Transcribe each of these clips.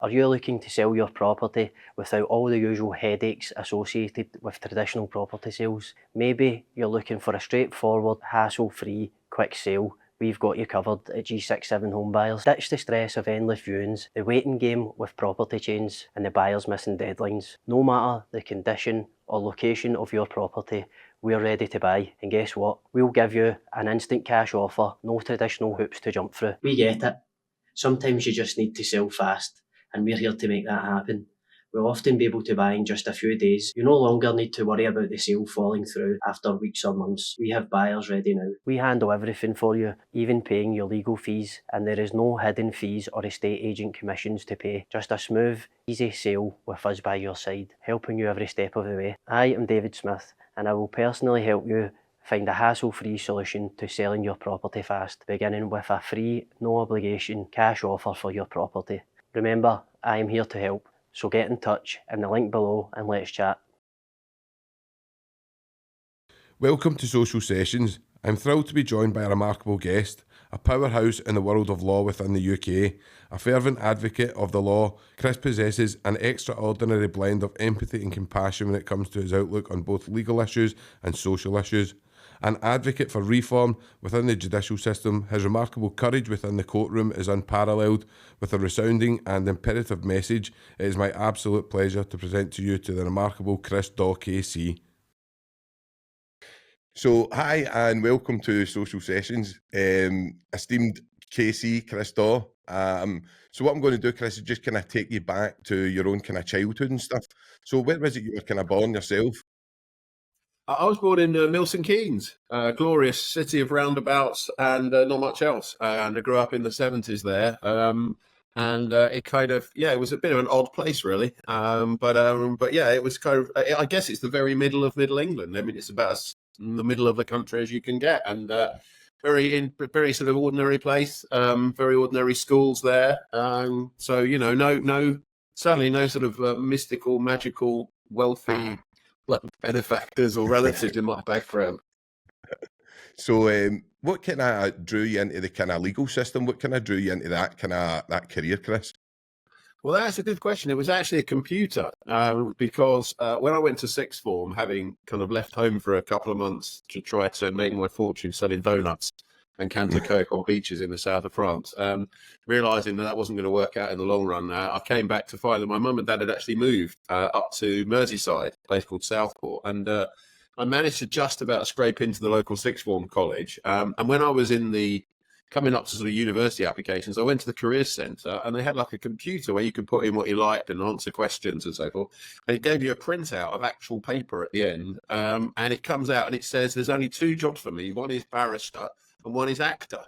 Are you looking to sell your property without all the usual headaches associated with traditional property sales? Maybe you're looking for a straightforward, hassle-free, quick sale. We've got you covered at G67 Home Buyers. Ditch the stress of endless viewings, the waiting game with property chains, and the buyers missing deadlines. No matter the condition or location of your property, we're ready to buy. And guess what? We'll give you an instant cash offer, no traditional hoops to jump through. We get it. Sometimes you just need to sell fast, and we're here to make that happen. We'll often be able to buy in just a few days. You no longer need to worry about the sale falling through after weeks or months. We have buyers ready now. We handle everything for you, even paying your legal fees, and there is no hidden fees or estate agent commissions to pay. Just a smooth, easy sale with us by your side, helping you every step of the way. I am David Smith, and I will personally help you find a hassle-free solution to selling your property fast, beginning with a free, no obligation cash offer for your property. Remember, I am here to help, so get in touch in the link below and let's chat. Welcome to Social Sessions. I'm thrilled to be joined by a remarkable guest, a powerhouse in the world of law within the UK, a fervent advocate of the law. Chris possesses an extraordinary blend of empathy and compassion when it comes to his outlook on both legal issues and social issues. An advocate for reform within the judicial system, his remarkable courage within the courtroom is unparalleled. With a resounding and imperative message, it is my absolute pleasure to present to you the remarkable Chris Daw KC. So, hi and welcome to Social Sessions, esteemed KC, Chris Daw. So what I'm going to do, Chris, is just kind of take you back to your own kind of childhood and stuff. So where was it you were kind of born yourself? I was born in Milton Keynes, a glorious city of roundabouts and not much else. And I grew up in the 70s there. And it kind of, it was a bit of an odd place, really. But yeah, it was kind of, I guess it's the very middle of Middle England. I mean, it's about as in the middle of the country as you can get. And very sort of ordinary place, very ordinary schools there. So, you know, certainly no sort of mystical, magical, wealthy benefactors or relatives in my background. So what kind of drew you into the kind of legal system? What kind of drew you into that kind of that career, Chris? Well, that's a good question. It was actually a computer because when I went to sixth form, having kind of left home for a couple of months to try to make my fortune selling donuts and Canter Coke on beaches in the south of France, realising that wasn't going to work out in the long run. I came back to find that my mum and dad had actually moved up to Merseyside, a place called Southport, and I managed to just about scrape into the local sixth form college. And when I was coming up to sort of university applications, I went to the careers centre and they had like a computer where you could put in what you liked and answer questions and so forth. And it gave you a printout of actual paper at the end. And it comes out and it says, there's only two jobs for me. One is barrister and one is actor.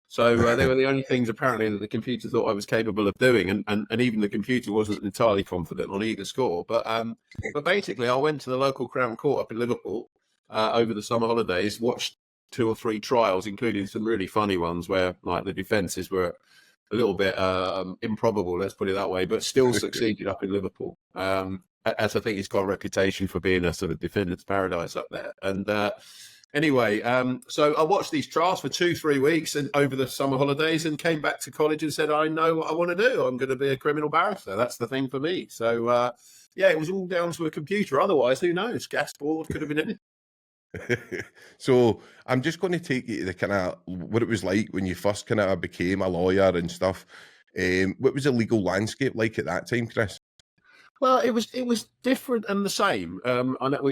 So they were the only things apparently that the computer thought I was capable of doing, and even the computer wasn't entirely confident on either score. But basically, I went to the local Crown Court up in Liverpool over the summer holidays, watched 2 or 3 trials, including some really funny ones where like the defences were a little bit improbable, let's put it that way, but still succeeded up in Liverpool. As I think it's got a reputation for being a sort of defendant's paradise up there. And anyway, so I watched these trials for 2-3 weeks and over the summer holidays and came back to college and said, I know what I want to do. I'm going to be a criminal barrister. That's the thing for me. So, it was all down to a computer. Otherwise, who knows? Gas board could have been anything. So I'm just going to take you to the kind of what it was like when you first kind of became a lawyer and stuff. What was the legal landscape like at that time, Chris? Well, it was different and the same,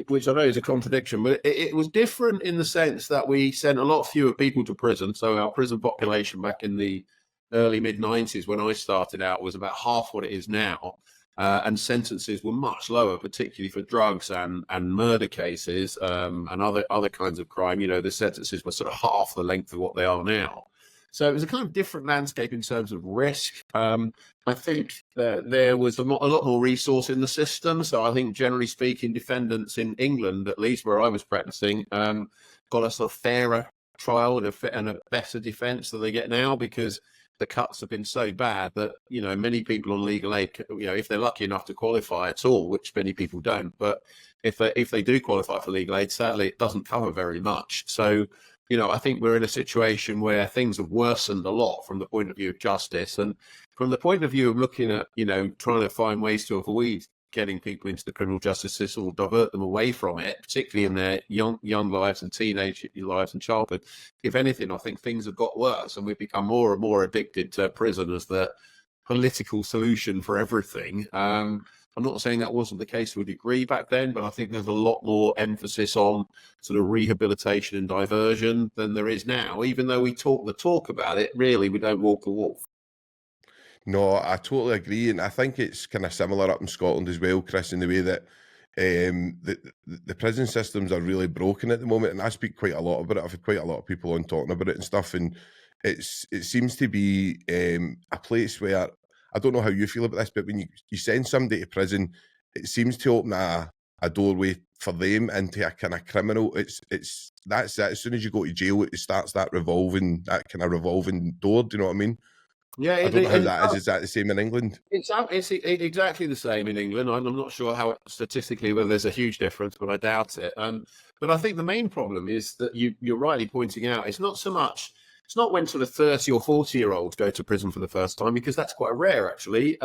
which I know is a contradiction, but it was different in the sense that we sent a lot fewer people to prison. So our prison population back in the early mid-90s when I started out was about half what it is now. And sentences were much lower, particularly for drugs and murder cases and other kinds of crime. You know, the sentences were sort of half the length of what they are now. So it was a kind of different landscape in terms of risk. I think that there was a lot more resource in the system. So I think, generally speaking, defendants in England, at least where I was practicing, got a sort of fairer trial and a better defence than they get now, because the cuts have been so bad that, you know, many people on legal aid, you know, if they're lucky enough to qualify at all, which many people don't, but if they do qualify for legal aid, sadly, it doesn't cover very much. So, you know, I think we're in a situation where things have worsened a lot from the point of view of justice. And from the point of view of looking at, trying to find ways to avoid getting people into the criminal justice system or divert them away from it, particularly in their young lives and teenage lives and childhood, if anything, I think things have got worse, and we've become more and more addicted to prison as the political solution for everything. I'm not saying that wasn't the case to a degree back then, but I think there's a lot more emphasis on sort of rehabilitation and diversion than there is now. Even though we talk the talk about it, really, we don't walk the walk. No, I totally agree, and I think it's kind of similar up in Scotland as well, Chris, in the way that the prison systems are really broken at the moment, and I speak quite a lot about it. I've had quite a lot of people on talking about it and stuff, and it seems to be a place where, I don't know how you feel about this, but when you send somebody to prison, it seems to open a doorway for them into a kind of criminal. That's it. As soon as you go to jail, it starts that kind of revolving door. Do you know what I mean? Yeah, I don't know how that is. Is that the same in England? It's exactly the same in England. I'm not sure how statistically whether there's a huge difference, but I doubt it. But I think the main problem is that you're rightly pointing out, it's not when sort of 30 or 40-year-olds go to prison for the first time, because that's quite rare, actually.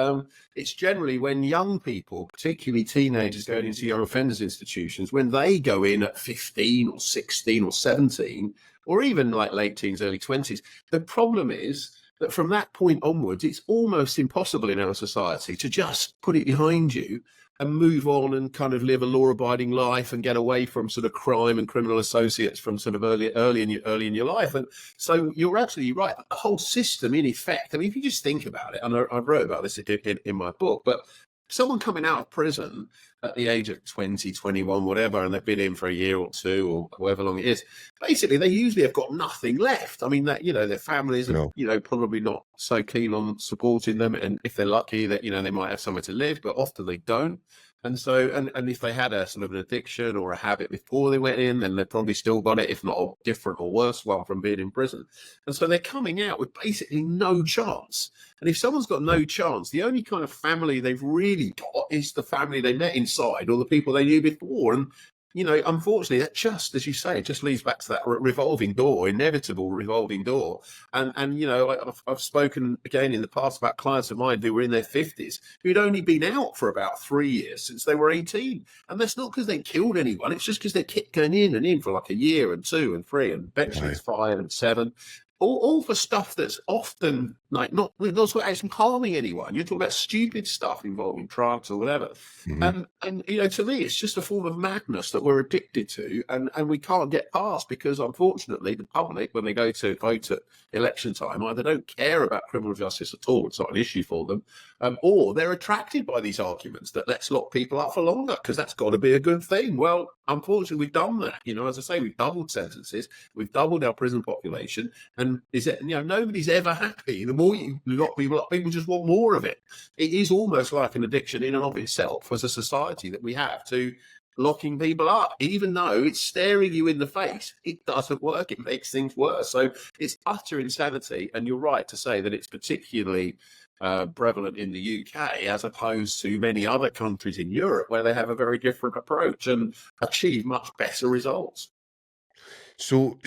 It's generally when young people, particularly teenagers going into young offenders institutions, when they go in at 15 or 16 or 17, or even like late teens, early 20s. The problem is that from that point onwards, it's almost impossible in our society to just put it behind you and move on and kind of live a law-abiding life and get away from sort of crime and criminal associates from sort of early in your life. And so you're absolutely right. The whole system, in effect, I mean, if you just think about it, and I wrote about this in my book, but someone coming out of prison at the age of 20, 21, whatever, and they've been in for a year or two or however long it is, basically they usually have got nothing left. I mean, that, their families are, probably not so keen on supporting them. And if they're lucky that, they might have somewhere to live, but often they don't. And so, and if they had a sort of an addiction or a habit before they went in, then they've probably still got it, if not a different or worse one from being in prison. And so they're coming out with basically no chance. And if someone's got no chance, the only kind of family they've really got is the family they met inside or the people they knew before. And, unfortunately, that just, as you say, it just leads back to that revolving door, inevitable revolving door. And I've spoken again in the past about clients of mine who were in their 50s who'd only been out for about 3 years since they were 18. And that's not because they killed anyone. It's just because they kept going in and in for like a year and 2 and 3 and eventually it's 5 and 7. All for stuff that's often like not actually harming anyone. You're talking about stupid stuff involving drugs or whatever. Mm-hmm. And to me, it's just a form of madness that we're addicted to, and we can't get past, because unfortunately the public, when they go to vote at election time, either don't care about criminal justice at all, it's not an issue for them, or they're attracted by these arguments that let's lock people up for longer because that's got to be a good thing. Well, unfortunately, we've done that. As I say, we've doubled sentences, we've doubled our prison population, and nobody's ever happy. The more you lock people up, people just want more of it. It is almost like an addiction in and of itself as a society that we have to locking people up, even though it's staring you in the face. It doesn't work. It makes things worse. So it's utter insanity. And you're right to say that it's particularly prevalent in the UK as opposed to many other countries in Europe where they have a very different approach and achieve much better results. So,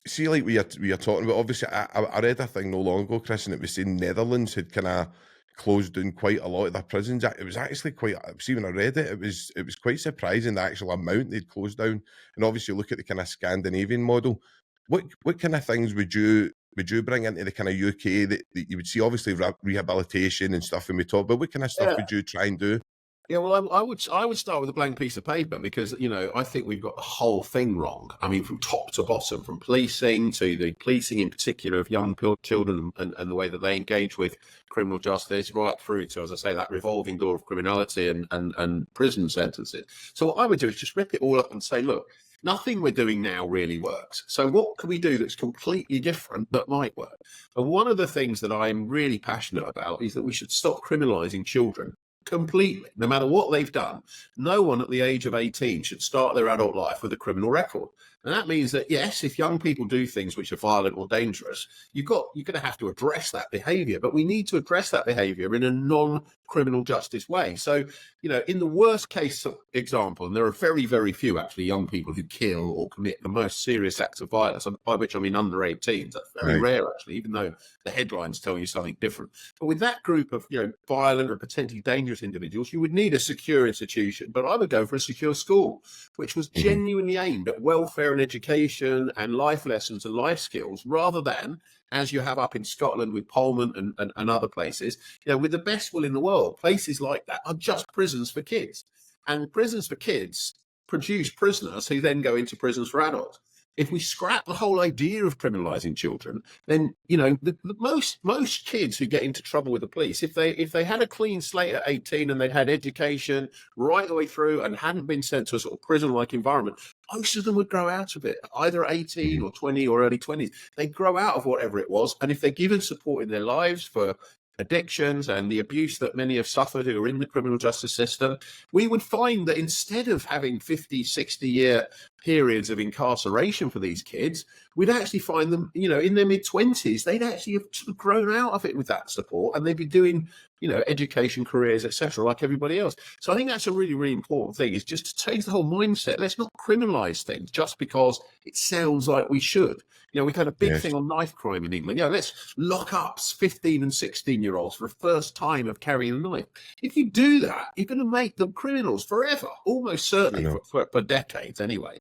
see, like we are talking about, obviously, I read a thing no long ago, Chris, and it was saying Netherlands had kind of closed down quite a lot of their prisons. It was actually quite, see, when I read it, it was quite surprising, the actual amount they'd closed down. And obviously, look at the kind of Scandinavian model. What kind of things would you bring into the kind of UK that you would see? Obviously, rehabilitation and stuff when we talk, but what kind of stuff would you try and do? Yeah, well, I would start with a blank piece of paper, because, I think we've got the whole thing wrong. I mean, from top to bottom, from policing to the policing in particular of young children and the way that they engage with criminal justice, right through to, as I say, that revolving door of criminality and prison sentences. So what I would do is just rip it all up and say, look, nothing we're doing now really works. So what can we do that's completely different that might work? And one of the things that I'm really passionate about is that we should stop criminalising children completely, no matter what they've done. No one at the age of 18 should start their adult life with a criminal record. And that means that, yes, if young people do things which are violent or dangerous, you're going to have to address that behavior. But we need to address that behavior in a non-criminal justice way. So, in the worst case example, and there are very, very few actually young people who kill or commit the most serious acts of violence, by which I mean under 18s. That's very rare, actually, even though the headlines tell you something different. But with that group of, violent or potentially dangerous individuals, you would need a secure institution. But I would go for a secure school, which was genuinely aimed at welfare and education and life lessons and life skills, rather than, as you have up in Scotland with Pullman and other places, with the best will in the world, places like that are just prisons for kids. And prisons for kids produce prisoners who then go into prisons for adults. If we scrap the whole idea of criminalising children, then most kids who get into trouble with the police, if they had a clean slate at 18 and they'd had education right the way through and hadn't been sent to a sort of prison-like environment, most of them would grow out of it, either 18 or 20 or early 20s. They'd grow out of whatever it was, and if they're given support in their lives for addictions and the abuse that many have suffered who are in the criminal justice system, we would find that instead of having 50, 60-year periods of incarceration for these kids, we'd actually find them, in their mid-20s, they'd actually have sort of grown out of it with that support, and they'd be doing, education, careers, etc., like everybody else. So I think that's a really, really important thing, is just to change the whole mindset. Let's not criminalise things just because it sounds like we should. We've had a big thing on knife crime in England. let's lock up 15 and 16-year-olds for the first time of carrying a knife. If you do that, you're going to make them criminals forever, almost certainly for decades anyway.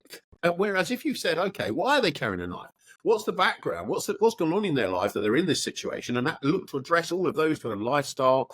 Whereas if you said, okay, why are they carrying a knife? What's the background? What's going on in their life that they're in this situation? And that look to address all of those kind of lifestyle,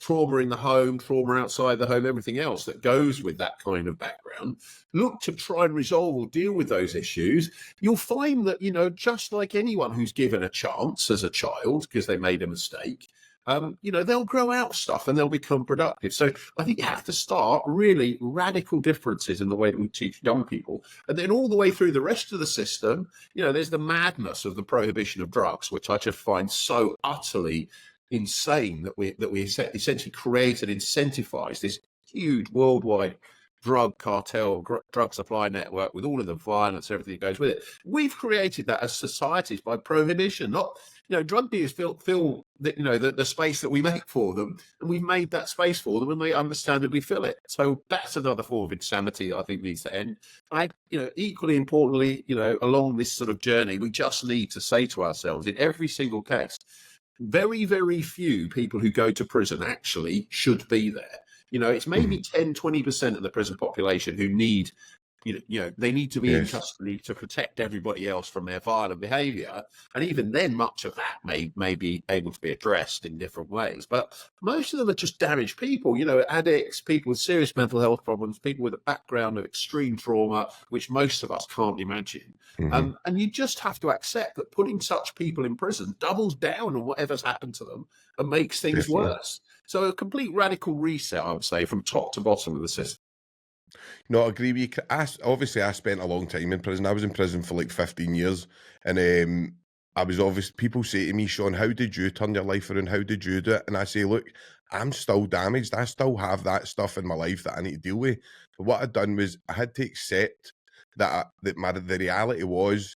trauma in the home, trauma outside the home, everything else that goes with that kind of background. Look to try and resolve or deal with those issues. You'll find that, just like anyone who's given a chance as a child because they made a mistake, they'll grow out stuff and they'll become productive. So I think you have to start really radical differences in the way that we teach young people. And then all the way through the rest of the system, there's the madness of the prohibition of drugs, which I just find so utterly insane that we essentially create and incentivize this huge worldwide drug cartel, drug supply network with all of the violence, everything that goes with it. We've created that as societies by prohibition, not, drug dealers fill the space that we make for them, and we've made that space for them, and they understandably fill it. So that's another form of insanity I think needs to end. Equally importantly, along this sort of journey, we just need to say to ourselves, in every single case, very, very few people who go to prison actually should be there. It's maybe 10, 20% of the prison population who need, they need to be in custody to protect everybody else from their violent behaviour. And even then, much of that may be able to be addressed in different ways. But most of them are just damaged people, addicts, people with serious mental health problems, people with a background of extreme trauma, which most of us can't imagine. And you just have to accept that putting such people in prison doubles down on whatever's happened to them and makes things worse. So a complete radical reset, I would say, from top to bottom of the system. No, I agree with you. Obviously, I spent a long time in prison. I was in prison for like 15 years. And I was obviously, people say to me, Sean, how did you turn your life around? How did you do it? And I say, look, I'm still damaged. I still have that stuff in my life that I need to deal with. But what I'd done was I had to accept that the reality was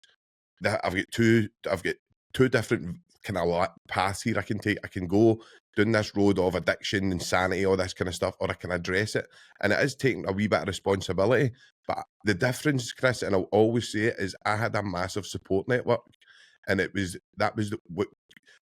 that I've got two different kind of paths here I can take. I can go down this road of addiction, insanity, all this kind of stuff, or I can address it. And it is taking a wee bit of responsibility. But the difference, Chris, and I'll always say it, is I had a massive support network. And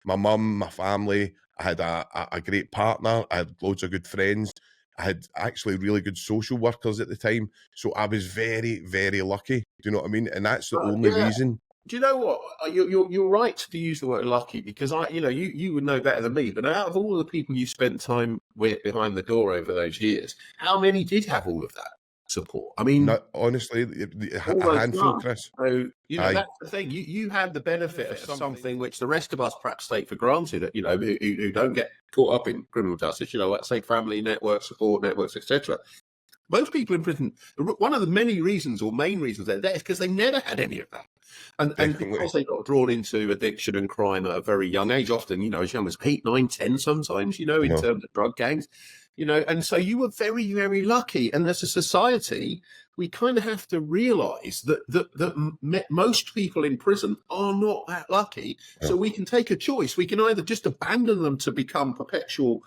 my mum, my family, I had a great partner, I had loads of good friends, I had actually really good social workers at the time. So I was very, very lucky. Do you know what I mean? And that's the only reason. Do you know what? You're right to use the word lucky, because you would know better than me. But out of all the people you spent time with behind the door over those years, how many did have all of that support? I mean, honestly, a handful, Chris. So that's the thing. You had the benefit of something which the rest of us perhaps take for granted. Who don't get caught up in criminal justice. Let's say family networks, support networks, etc. Most people in prison, one of the many reasons or main reasons they're there is because they never had any of that. And because they got drawn into addiction and crime at a very young age, often, as young as 8, 9, 10 sometimes, in terms of drug gangs, you know, and so you were very, very lucky. And as a society, we kind of have to realize that most people in prison are not that lucky. Yeah. So we can take a choice. We can either just abandon them to become perpetual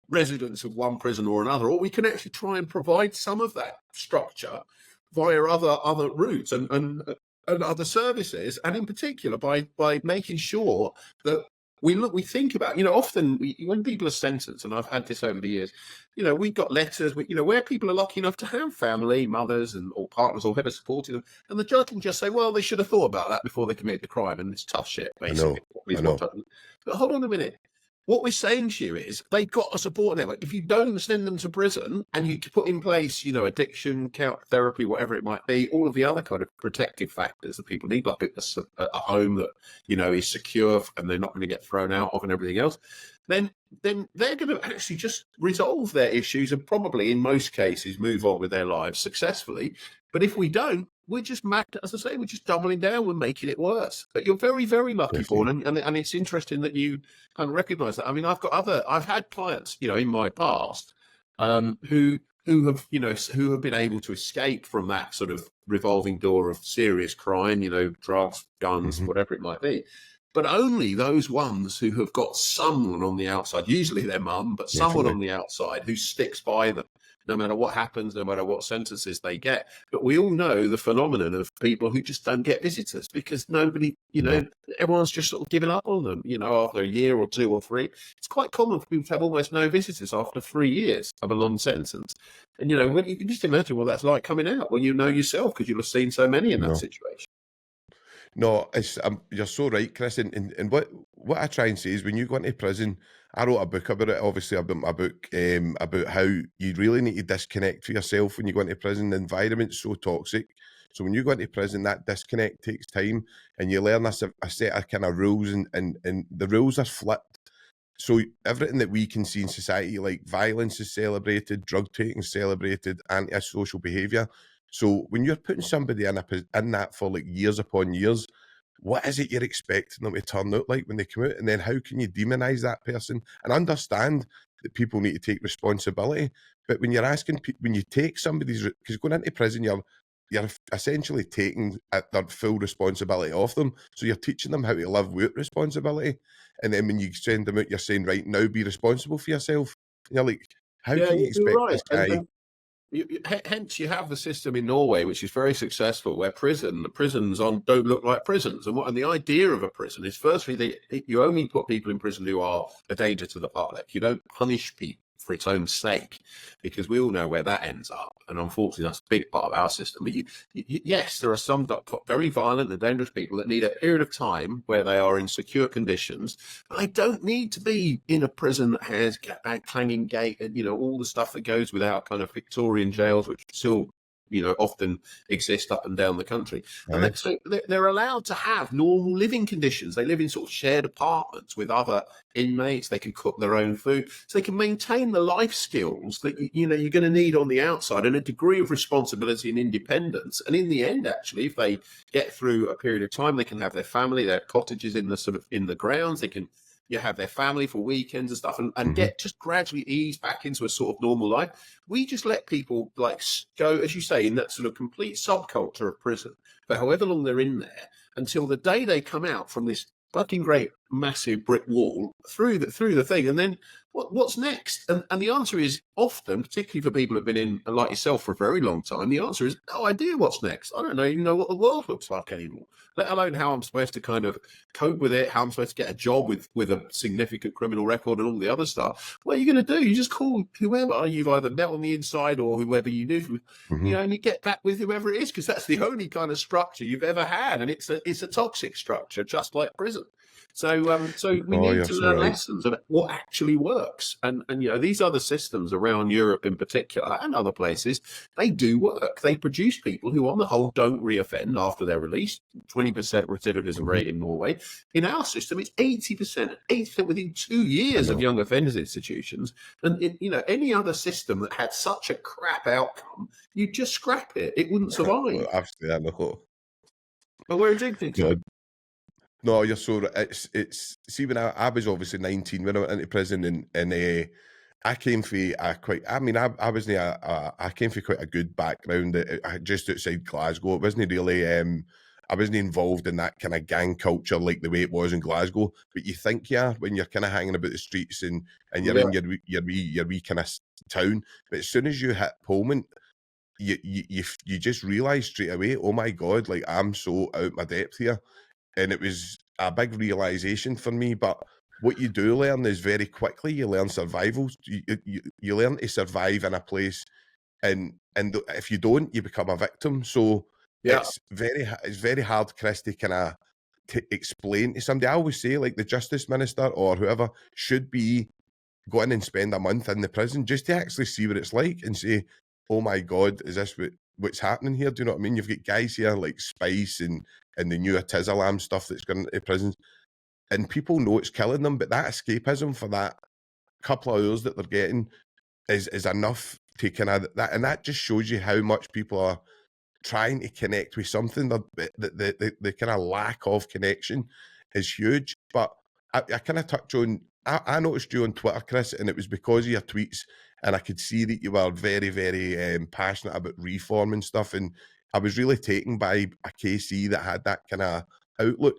residents of one prison or another, or we can actually try and provide some of that structure via other routes and other services, and in particular by making sure that we think about, you know, often when people are sentenced, and I've had this over the years, you know, we've got letters, you know, where people are lucky enough to have family, mothers or partners or whoever supported them, and the judge can just say, well, they should have thought about that before they committed the crime, and it's tough shit, basically. I know. But hold on a minute. What we're saying to you is they've got a support network. If you don't send them to prison and you put in place, you know, addiction, therapy, whatever it might be, all of the other kind of protective factors that people need, like a home that, you know, is secure and they're not going to get thrown out of and everything else, then they're going to actually just resolve their issues and probably, in most cases, move on with their lives successfully. But if we don't, we're just, as I say, we're just doubling down. We're making it worse. But you're very, very lucky, Paul, and it's interesting that you kind of recognise that. I mean, I've had clients, you know, in my past, who have been able to escape from that sort of revolving door of serious crime, you know, drugs, guns, whatever it might be. But only those ones who have got someone on the outside, usually their mum, but someone on the outside who sticks by them, no matter what happens, no matter what sentences they get. But we all know the phenomenon of people who just don't get visitors because nobody, you know, everyone's just sort of given up on them, you know, after a year or 2 or 3. It's quite common for people to have almost no visitors after 3 years of a long sentence. And, you know, when you can just imagine what that's like coming out when you know yourself, because you'll have seen so many in that situation. No, it's you're so right, Chris. And what I try and say is, when you go into prison, I wrote a book about it. Obviously, about my book about how you really need to disconnect for yourself when you go into prison. The environment's so toxic. So when you go into prison, that disconnect takes time, and you learn a set of kind of rules, and the rules are flipped. So everything that we can see in society, like violence is celebrated, drug taking is celebrated, antisocial behaviour. So when you're putting somebody in that for like years upon years, what is it you're expecting them to turn out like when they come out? And then how can you demonise that person? And understand that people need to take responsibility. But when you're asking, when you take somebody's, because going into prison, you're essentially taking their full responsibility off them. So you're teaching them how to live with responsibility. And then when you send them out, you're saying, right, now be responsible for yourself. And you're like, how can you expect this guy? Hence, you have the system in Norway, which is very successful, where the prisons don't look like prisons. And the idea of a prison is, firstly, you only put people in prison who are a danger to the public. You don't punish people for its own sake, because we all know where that ends up. And unfortunately, that's a big part of our system. But yes, there are some very violent and dangerous people that need a period of time where they are in secure conditions. But they don't need to be in a prison that has clanging gate and, you know, all the stuff that goes with our kind of Victorian jails, which still, you know, often exist up and down the country. Right. And so they're allowed to have normal living conditions. They live in sort of shared apartments with other inmates. They can cook their own food. So they can maintain the life skills that, you know, you're going to need on the outside, and a degree of responsibility and independence. And in the end, actually, if they get through a period of time, they can have their family, their cottages in the grounds. They can have their family for weekends and stuff, and get just gradually ease back into a sort of normal life. We just let people like go, as you say, in that sort of complete subculture of prison for however long they're in there, until the day they come out from this fucking great massive brick wall through the thing. And then what's next? And the answer is often, particularly for people who've been in, like yourself, for a very long time, the answer is no idea what's next. I don't even know what the world looks like anymore, let alone how I'm supposed to kind of cope with it, how I'm supposed to get a job with a significant criminal record and all the other stuff. What are you going to do? You just call whoever you've either met on the inside or whoever you knew, you know, and you get back with whoever it is, because that's the only kind of structure you've ever had. And it's a toxic structure, just like prison. So we need to learn lessons about what actually works. And you know, these other systems around Europe in particular and other places, they do work. They produce people who on the whole don't reoffend after they're released. 20% recidivism rate in Norway. In our system, it's 80% within 2 years of young offenders institutions. And you know, any other system that had such a crap outcome, you'd just scrap it. It wouldn't survive. Well, absolutely, I know. But we're addicted to it. No, you're so right. It's see, when I was obviously 19 when I went into prison, and I came from a quite. I mean, I wasn't I came from quite a good background, just outside Glasgow. It wasn't really. I wasn't involved in that kind of gang culture like the way it was in Glasgow. But you think you are when you're kind of hanging about the streets and you're in your wee kind of town. But as soon as you hit Pullman, you just realise straight away, oh my God, like I'm so out my depth here. And it was a big realization for me. But what you do learn is very quickly you learn survival. You learn to survive in a place, and if you don't, you become a victim. So it's very hard, Chris, to kind of explain to somebody. I always say, like, the Justice Minister or whoever should be go in and spend a month in the prison just to actually see what it's like and say, oh my God, is this what's happening here? Do you know what I mean? You've got guys here like Spice and the new Tizalam stuff that's going into prisons, and people know it's killing them, but that escapism for that couple of hours that they're getting is enough to kind of that, and that just shows you how much people are trying to connect with something. The kind of lack of connection is huge. But I kind of touch on, I noticed you on Twitter, Chris, and it was because of your tweets, and I could see that you were very, very passionate about reform and stuff, and I was really taken by a KC that had that kind of outlook.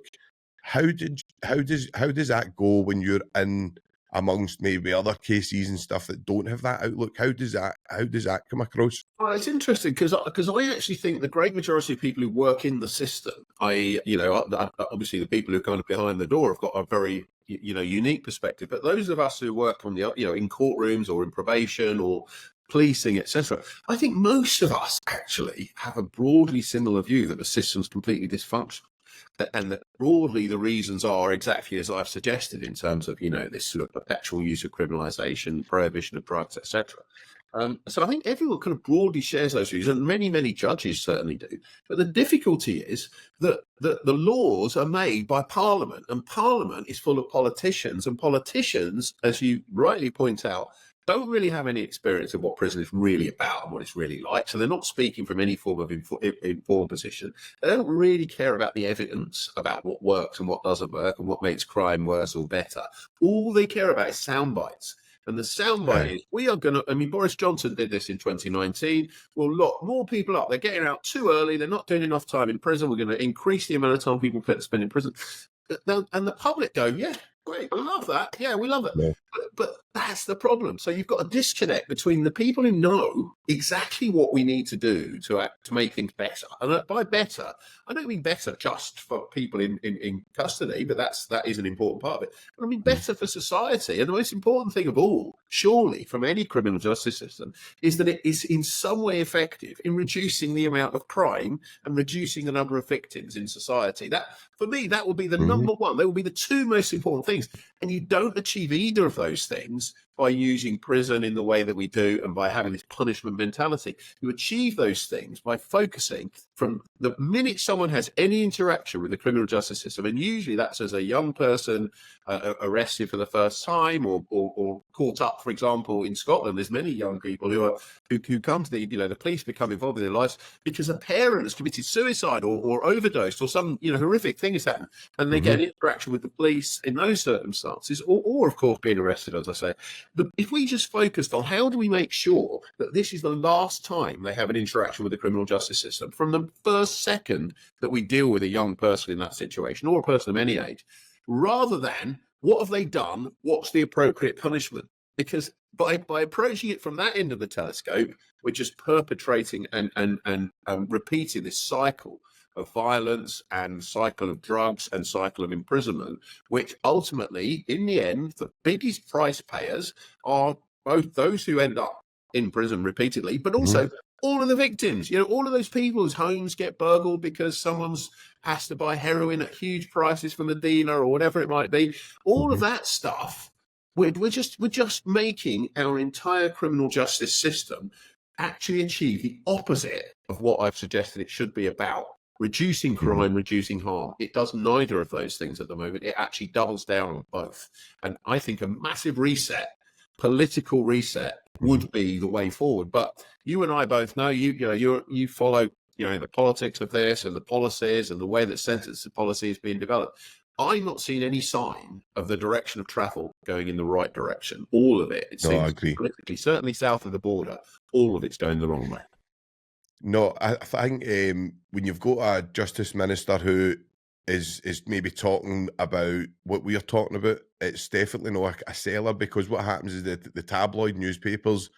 How does that go when you're in amongst maybe other KCs and stuff that don't have that outlook? How does that come across? Well, it's interesting because I actually think the great majority of people who work in the system, obviously the people who are kind of behind the door have got a very unique perspective. But those of us who work on the in courtrooms or in probation or policing, etc., I think most of us actually have a broadly similar view that the system's completely dysfunctional. And that broadly the reasons are exactly as I've suggested in terms of, this sort of perpetual use of criminalisation, prohibition of drugs, etc. So I think everyone kind of broadly shares those views, and many, many judges certainly do. But the difficulty is that the laws are made by Parliament, and Parliament is full of politicians, and politicians, as you rightly point out, don't really have any experience of what prison is really about and what it's really like. So they're not speaking from any form of informed position. They don't really care about the evidence about what works and what doesn't work and what makes crime worse or better. All they care about is sound bites. And the soundbite is, we are going to, Boris Johnson did this in 2019. We'll lock more people up. They're getting out too early. They're not doing enough time in prison. We're going to increase the amount of time people spend in prison. And the public go, yeah, great, we love that. Yeah, we love it. Yeah. But that's the problem. So you've got a disconnect between the people who know exactly what we need to do to make things better. And by better, I don't mean better just for people in custody, but that is an important part of it. But I mean better for society. And the most important thing of all, surely, from any criminal justice system, is that it is in some way effective in reducing the amount of crime and reducing the number of victims in society. That, for me, that will be the number one. They will be the two most important things. And you don't achieve either of those things by using prison in the way that we do and by having this punishment mentality. You achieve those things by focusing from the minute someone has any interaction with the criminal justice system, and usually that's as a young person arrested for the first time or caught up, for example, in Scotland. There's many young people who come to the police become involved in their lives because a parent has committed suicide or overdosed or some horrific thing has happened, and they get an interaction with the police in those circumstances, or of course being arrested, as I say. If we just focused on how do we make sure that this is the last time they have an interaction with the criminal justice system, from the first second that we deal with a young person in that situation, or a person of any age, rather than what have they done, what's the appropriate punishment? Because by approaching it from that end of the telescope, we're just perpetrating and repeating this cycle of violence and cycle of drugs and cycle of imprisonment, which ultimately, in the end, the biggest price payers are both those who end up in prison repeatedly, but also all of the victims. All of those people whose homes get burgled because someone's has to buy heroin at huge prices from the dealer or whatever it might be. All of that stuff, we're just making our entire criminal justice system actually achieve the opposite of what I've suggested it should be about. Reducing crime, reducing harm. It does neither of those things at the moment. It actually doubles down on both. And I think a massive reset, political reset, would be the way forward. But you and I both know, you follow, the politics of this and the policies and the way that sentence policy is being developed. I'm not seeing any sign of the direction of travel going in the right direction. All of it. It No, I seems agree. politically, certainly south of the border, all of it's going the wrong way. No, I think when you've got a justice minister who is maybe talking about what we are talking about, it's definitely not a seller, because what happens is that the tabloid newspapers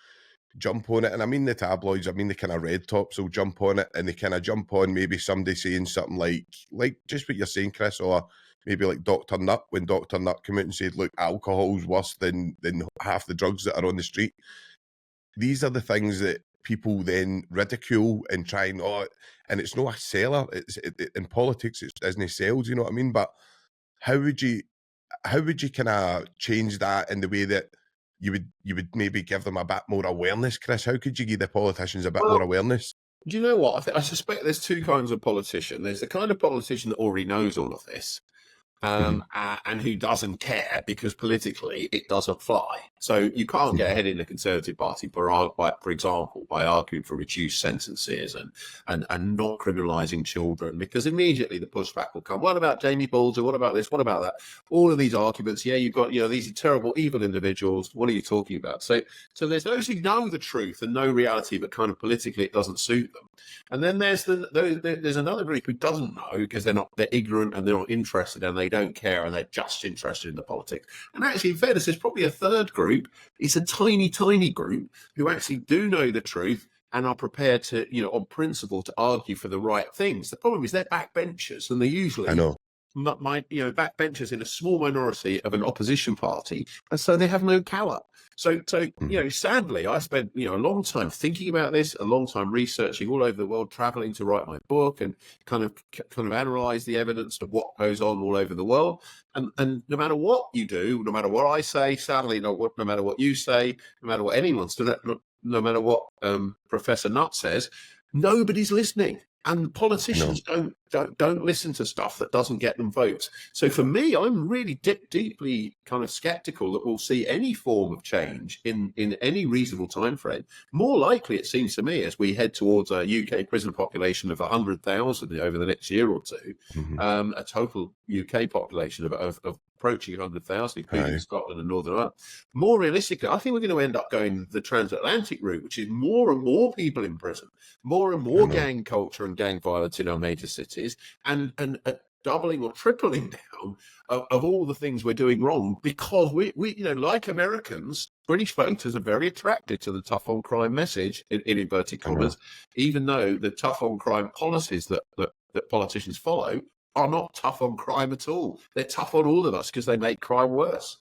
jump on it, and I mean the tabloids, I mean the kind of red tops will jump on it, and they kind of jump on maybe somebody saying something like just what you're saying, Chris, or maybe like Dr. Nutt, when Dr. Nutt came out and said, look, alcohol's worse than half the drugs that are on the street. These are the things that people then ridicule and try and, and it's not a seller. In politics, it isn't sales, you know what I mean? But how would you kind of change that in the way that you would maybe give them a bit more awareness, Chris? How could you give the politicians a bit more awareness? Do you know what? I suspect there's two kinds of politician. There's the kind of politician that already knows all of this, and who doesn't care because politically it doesn't fly. So you can't get ahead in the Conservative Party, for example, by arguing for reduced sentences and not criminalising children, because immediately the pushback will come. What about Jamie Balder? What about this? What about that? All of these arguments. Yeah, you've got, these are terrible, evil individuals. What are you talking about? So there's those who know the truth and know reality, but kind of politically it doesn't suit them. And then there's another group who doesn't know because they're ignorant and they're not interested and they don't care and they're just interested in the politics. And actually, in fairness, there's probably a third group. It's a tiny, tiny group who actually do know the truth and are prepared to, on principle, to argue for the right things. The problem is they're backbenchers, and they're usually backbenchers in a small minority of an opposition party, and so they have no colour. So sadly, I spent a long time thinking about this, a long time researching all over the world, travelling to write my book and kind of analyse the evidence of what goes on all over the world. And no matter what you do, no matter what I say, sadly, no matter what you say, no matter what anyone's doing, no matter what Professor Nutt says, nobody's listening. And politicians don't listen to stuff that doesn't get them votes. So for me, I'm really deeply kind of sceptical that we'll see any form of change in any reasonable time frame. More likely, it seems to me, as we head towards a UK prison population of 100,000 over the next year or two, a total UK population of approaching 100,000, including Scotland and Northern Ireland. More realistically, I think we're going to end up going the transatlantic route, which is more and more people in prison, more and more gang culture and gang violence in our major cities, and doubling or tripling down of all the things we're doing wrong, because we like Americans, British voters are very attracted to the tough on crime message, in inverted commas, even though the tough on crime policies that politicians follow are not tough on crime at all. They're tough on all of us because they make crime worse.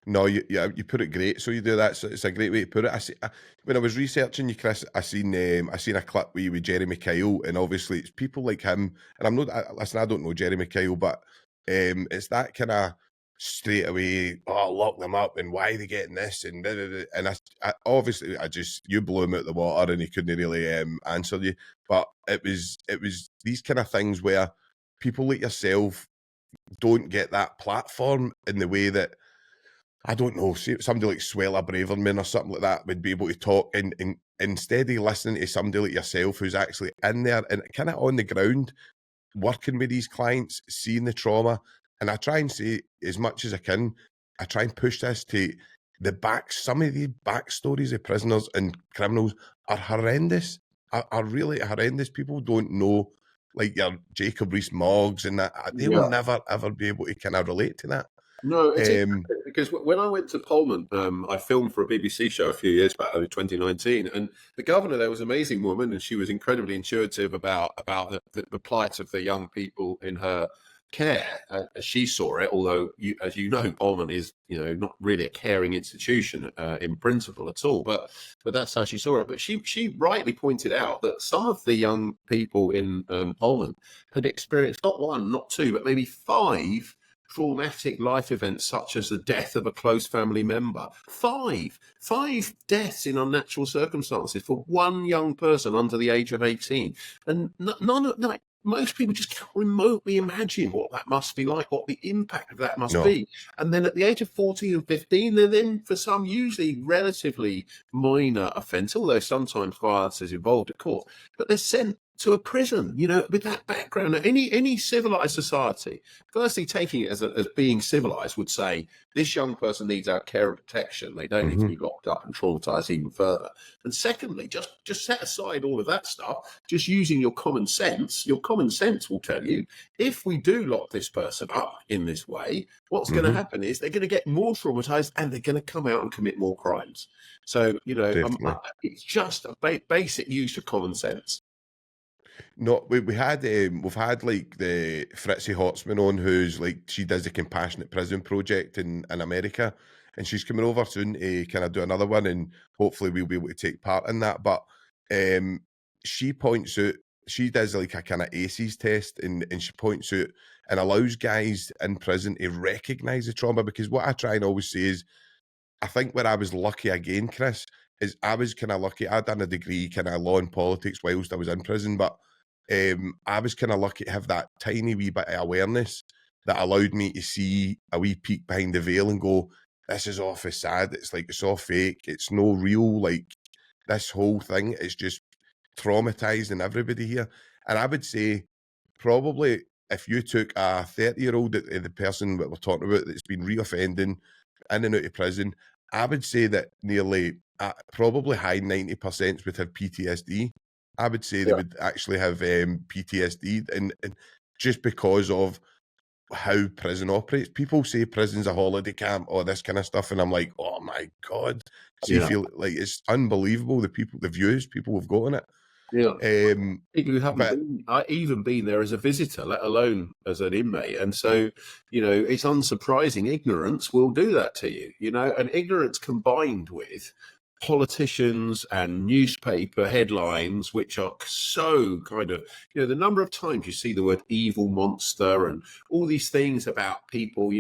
No, you put it great. So you do that. So it's a great way to put it. When I was researching you, Chris, I seen a clip with you with Jeremy Kyle, and obviously it's people like him. And I don't know Jeremy Kyle, but it's that kind of straight away. Oh, lock them up, and why are they getting this? And I obviously you blew him out the water, and he couldn't really answer you. But it was these kind of things where people like yourself don't get that platform in the way that, I don't know, somebody like Swella Braverman or something like that would be able to talk, and instead of listening to somebody like yourself who's actually in there and kind of on the ground working with these clients, seeing the trauma. And I try and say, as much as I can, I try and push this to some of the backstories of prisoners and criminals are horrendous, are really horrendous. People don't know, like your Jacob Rees-Moggs and that, they will never ever be able to kind of relate to that. No, it's because when I went to Pullman, I filmed for a BBC show a few years back, in 2019, and the governor there was an amazing woman, and she was incredibly intuitive about the plight of the young people in her care, as she saw it. Although, as you know, Pullman is not really a caring institution in principle at all, but that's how she saw it. But she rightly pointed out that some of the young people in Pullman had experienced not one, not two, but maybe 5 traumatic life events, such as the death of a close family member. 5 deaths in unnatural circumstances for one young person under the age of 18. And most people just can't remotely imagine what that must be like, what the impact of that must be. And then at the age of 14 and 15, they're then, for some usually relatively minor offence, although sometimes violence is involved, of course, but they're sent to a prison, with that background. Any civilized society, firstly, taking it as being civilized, would say this young person needs our care and protection. They don't need to be locked up and traumatized even further. And secondly, just set aside all of that stuff, just using your common sense. Your common sense will tell you, if we do lock this person up in this way, what's going to happen is they're going to get more traumatized and they're going to come out and commit more crimes. So, it's just a basic use of common sense. No, we've had like the Fritzi Hotzman on, who's like, she does the Compassionate Prison Project in America, and she's coming over soon to kind of do another one, and hopefully we'll be able to take part in that. But she points out, she does like a kind of ACEs test, and she points out and allows guys in prison to recognise the trauma, because what I try and always say is, I think where I was lucky again, Chris, is I was kind of lucky. I'd done a degree kind of law and politics whilst I was in prison, but I was kind of lucky to have that tiny wee bit of awareness that allowed me to see a wee peek behind the veil and go, this is all facade. It's like, it's all fake. It's no real, like, this whole thing is just traumatizing everybody here. And I would say probably if you took a 30-year-old, the person that we're talking about that's been reoffending in and out of prison, I would say that nearly probably high 90% would have PTSD. I would say they would actually have PTSD, and just because of how prison operates. People say prison's a holiday camp or this kind of stuff, and I'm like, oh my God. So you feel like it's unbelievable, the views people have got on it. Yeah. People who haven't even been there as a visitor, let alone as an inmate. And so, it's unsurprising ignorance will do that to you, and ignorance combined with politicians and newspaper headlines, which are so kind of, the number of times you see the word evil monster and all these things about people,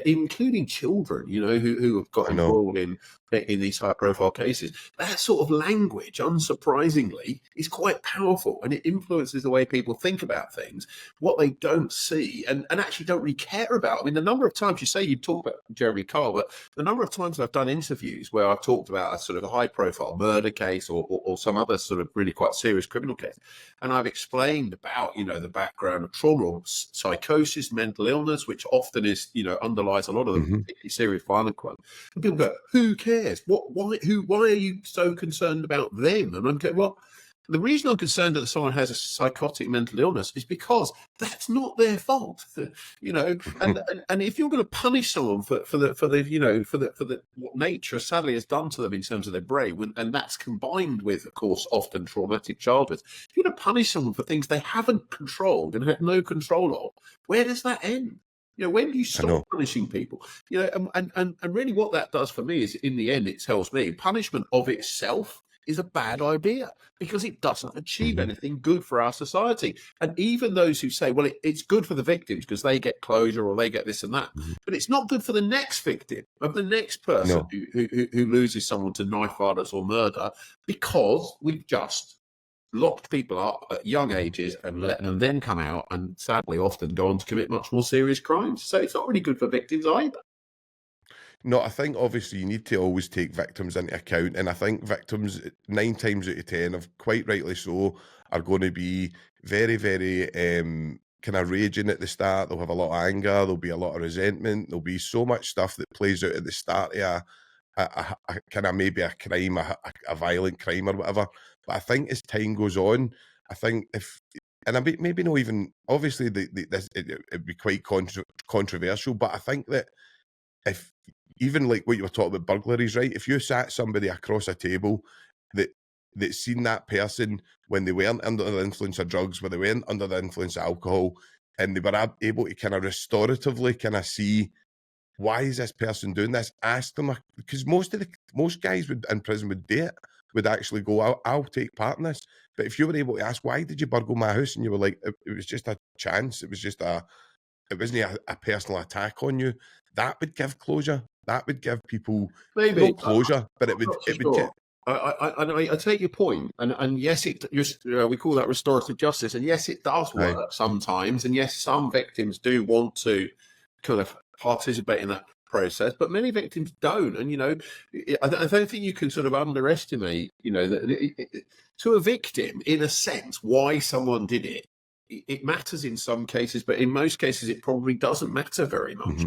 including children, who have got involved in these high profile cases. That sort of language, unsurprisingly, is quite powerful, and it influences the way people think about things, what they don't see and actually don't really care about. I mean, the number of times you say you talk about Jeremy Kyle, but the number of times I've done interviews where I've talked about a sort of a high profile murder case or some other sort of really quite serious criminal case, and I've explained about, the background of trauma, psychosis, mental illness, which often is, underlies a lot of the particularly serious violent crimes. And people go, who cares? Why are you so concerned about them? And I'm going, well, the reason I'm concerned that someone has a psychotic mental illness is because that's not their fault, and if you're going to punish someone for what nature sadly has done to them in terms of their brain, and that's combined with, of course, often traumatic childhood, if you're going to punish someone for things they haven't controlled and have no control of, where does that end? When do you stop punishing people? And really what that does for me is, in the end, it tells me punishment of itself is a bad idea, because it doesn't achieve anything good for our society. And even those who say, well, it's good for the victims because they get closure or they get this and that, but it's not good for the next victim of the next person who loses someone to knife violence or murder, because we've just locked people up at young ages and let them then come out and sadly often go on to commit much more serious crimes. So it's not really good for victims either. No, I think obviously you need to always take victims into account, and I think victims 9 times out of 10, quite rightly so, are going to be very, very kind of raging at the start. They'll have a lot of anger, there'll be a lot of resentment, there'll be so much stuff that plays out at the start of a kind of maybe a crime, a violent crime or whatever. But I think as time goes on, I think maybe not even, obviously it'd be quite controversial, but I think that if, even like what you were talking about burglaries, right? If you sat somebody across a table that seen that person when they weren't under the influence of drugs, when they weren't under the influence of alcohol, and they were able to kind of restoratively kind of see, why is this person doing this? Ask them, because most guys in prison would do it, would actually go, I'll take part in this. But if you were able to ask, why did you burgle my house? And you were like, it was just a chance. It was just it wasn't a personal attack on you. That would give closure. That would give people not closure, but it would. I take your point, and yes, we call that restorative justice, and yes, it does work sometimes, and yes, some victims do want to kind of participate in that process, but many victims don't. And, I don't think you can sort of underestimate, to a victim, in a sense, why someone did it. It matters in some cases, but in most cases, it probably doesn't matter very much.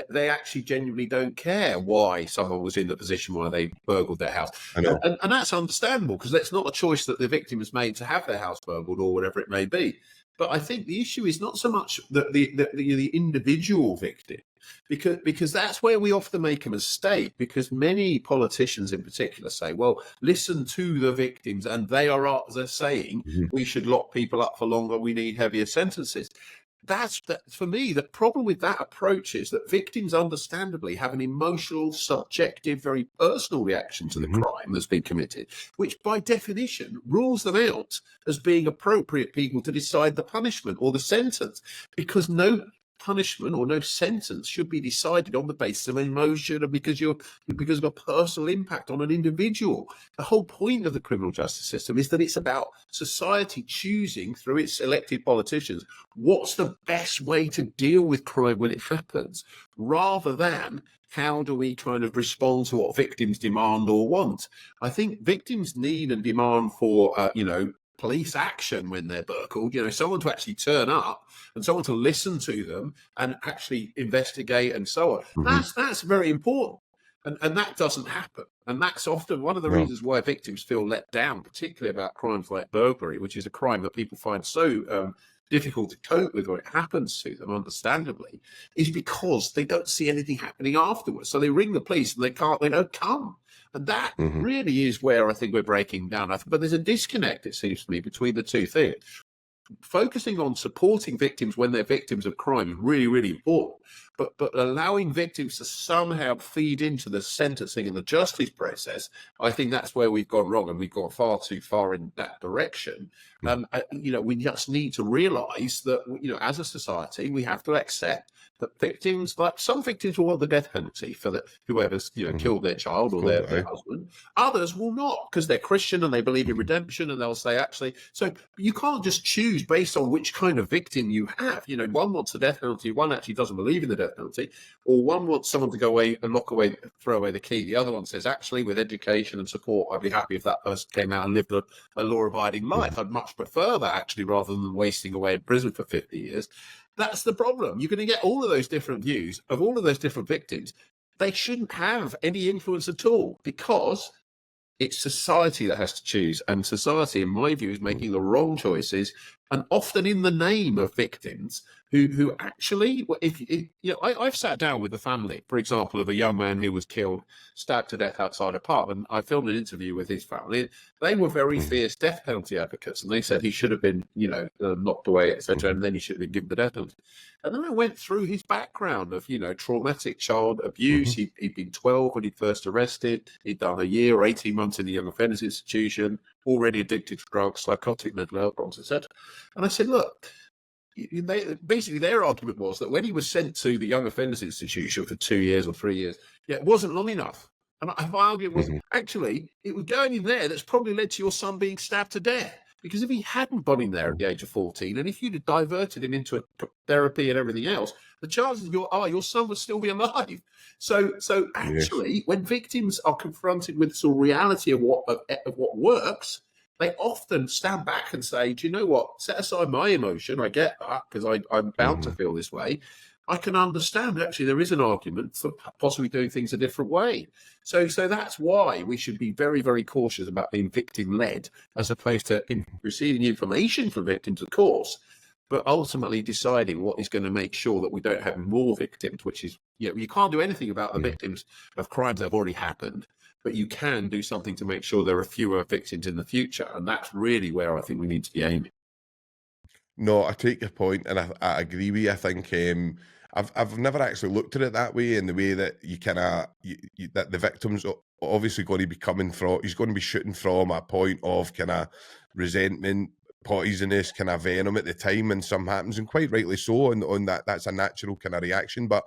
They actually genuinely don't care why someone was in the position where they burgled their house. And that's understandable, because that's not a choice that the victim has made to have their house burgled or whatever it may be. But I think the issue is not so much the individual victim, because that's where we often make a mistake, because many politicians in particular say, well, listen to the victims, and they're saying we should lock people up for longer, we need heavier sentences. That's for me, the problem with that approach is that victims understandably have an emotional, subjective, very personal reaction to the crime that's been committed, which by definition rules them out as being appropriate people to decide the punishment or the sentence, because no punishment or no sentence should be decided on the basis of emotion or because of a personal impact on an individual. The whole point of the criminal justice system is that it's about society choosing through its elected politicians what's the best way to deal with crime when it happens, rather than how do we kind of respond to what victims demand or want. I think victims need and demand for police action when they're burgled, someone to actually turn up and someone to listen to them and actually investigate and so on. That's very important. And that doesn't happen. And that's often one of the reasons why victims feel let down, particularly about crimes like burglary, which is a crime that people find so difficult to cope with when it happens to them, understandably, is because they don't see anything happening afterwards. So they ring the police and they don't come. And that really is where I think we're breaking down. But there's a disconnect, it seems to me, between the two things. Focusing on supporting victims when they're victims of crime is really, really important. But allowing victims to somehow feed into the sentencing and the justice process, I think that's where we've gone wrong, and we've gone far too far in that direction. We just need to realise that, as a society, we have to accept that victims, like some victims will want the death penalty for whoever's killed their child or their husband. Others will not, because they're Christian and they believe in redemption, and they'll say, actually, so you can't just choose based on which kind of victim you have. One wants the death penalty, one actually doesn't believe in the death penalty, or one wants someone to go away and throw away the key. The other one says, actually, with education and support, I'd be happy if that person came out and lived a law-abiding life. I'd much prefer that, actually, rather than wasting away in prison for 50 years. That's the problem. You're going to get all of those different views of all of those different victims. They shouldn't have any influence at all, because it's society that has to choose. And society, in my view, is making the wrong choices, and often in the name of victims who actually, I've sat down with the family, for example, of a young man who was killed, stabbed to death outside an apartment. I filmed an interview with his family. They were very fierce death penalty advocates, and they said he should have been, knocked away, etc., and then he should have been given the death penalty. And then I went through his background of, traumatic child abuse. He'd been 12 when he first arrested. He'd done a year or 18 months in the young offenders institution, already addicted to drugs, psychotic mental health problems, etc. And I said, look, basically their argument was that when he was sent to the young offenders institution for 2 years or 3 years, it wasn't long enough. And my argument was, actually, it was going in there that's probably led to your son being stabbed to death. Because if he hadn't gone in there at the age of 14, and if you'd have diverted him into therapy and everything else, the chances your son would still be alive. So actually, when victims are confronted with the sort of reality of what works, they often stand back and say, do you know what? Set aside my emotion. I get that, because I'm bound to feel this way. I can understand, actually, there is an argument for possibly doing things a different way. So that's why we should be very, very cautious about being victim-led, as opposed to receiving information from victims, of course, but ultimately deciding what is going to make sure that we don't have more victims, which is, you can't do anything about the victims of crimes that have already happened, but you can do something to make sure there are fewer victims in the future. And that's really where I think we need to be aiming. No, I take your point, and I agree with you. I think I've never actually looked at it that way, in the way that that the victim's obviously going to be coming from, he's going to be shooting from a point of kind of resentment, poisonous kind of venom at the time, and something happens, and quite rightly so, and on that's a natural kind of reaction. But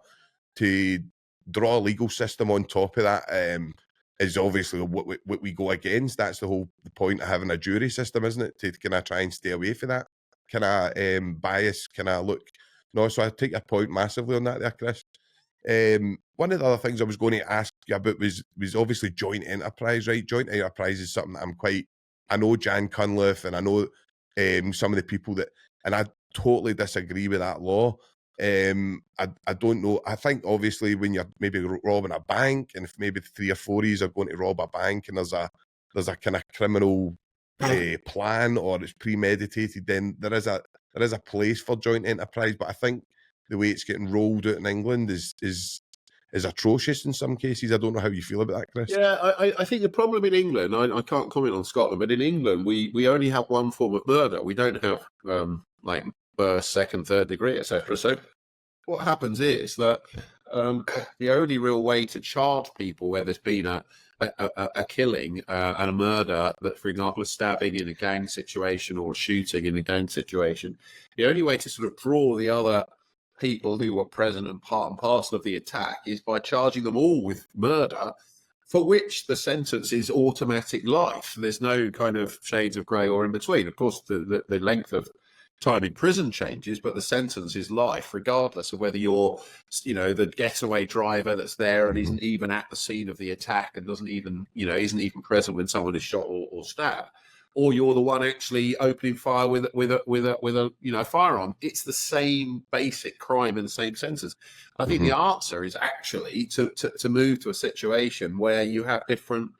to draw a legal system on top of that is obviously what we go against. That's the point of having a jury system, isn't it? To kind of try and stay away from that kind of bias, kind of look. No, so I take your point massively on that there, Chris. One of the other things I was going to ask you about was obviously joint enterprise, right? Joint enterprise is something that I know Jan Cunliffe, and I know some of the people that, and I totally disagree with that law. I don't know. I think obviously when you're maybe robbing a bank, and if maybe 3 or 4 of you are going to rob a bank, and there's a kind of criminal plan, or it's premeditated, then there is a place for joint enterprise. But I think the way it's getting rolled out in England is atrocious in some cases. I don't know how you feel about that, Chris. Yeah, I think the problem in England, I can't comment on Scotland, but in England, we only have one form of murder. We don't have like first, second, third degree, etc. So what happens is that the only real way to charge people where there's been a killing and a murder, that, for example, a stabbing in a gang situation or a shooting in a gang situation, the only way to sort of draw the other people who were present and part and parcel of the attack is by charging them all with murder, for which the sentence is automatic life. There's no kind of shades of grey or in between. Of course, the length of time in prison changes, but the sentence is life, regardless of whether you're, the getaway driver that's there and isn't even at the scene of the attack and isn't even present when someone is shot or stabbed, or you're the one actually opening fire with a firearm. It's the same basic crime in the same sentence. I think the answer is actually to move to a situation where you have different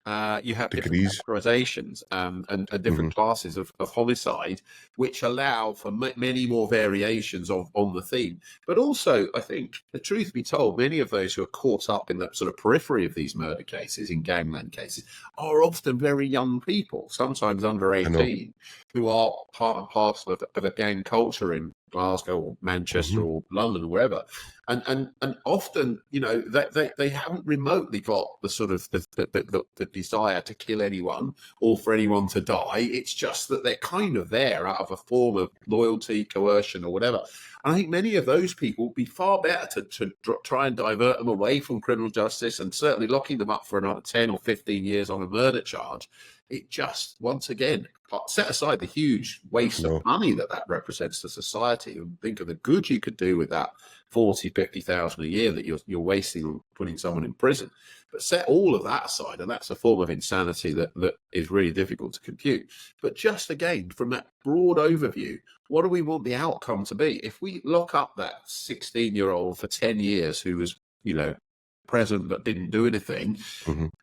degrees, different categorizations and different classes of homicide, which allow for many more variations on the theme. But also, I think, the truth be told, many of those who are caught up in the sort of periphery of these murder cases, in gangland cases, are often very young people, sometimes under 18, who are part and parcel of a gang culture in Glasgow or Manchester or London or wherever, and often they haven't remotely got the sort of the desire to kill anyone or for anyone to die. It's just that they're kind of there out of a form of loyalty, coercion, or whatever. And I think many of those people would be far better to try and divert them away from criminal justice, and certainly locking them up for another 10 or 15 years on a murder charge. It just, once again, set aside the huge waste of money that represents to society, and think of the good you could do with that 40, 50,000 a year that you're wasting on putting someone in prison. But set all of that aside, and that's a form of insanity that is really difficult to compute. But just again, from that broad overview, what do we want the outcome to be? If we lock up that 16-year-old for 10 years who was, present but didn't do anything,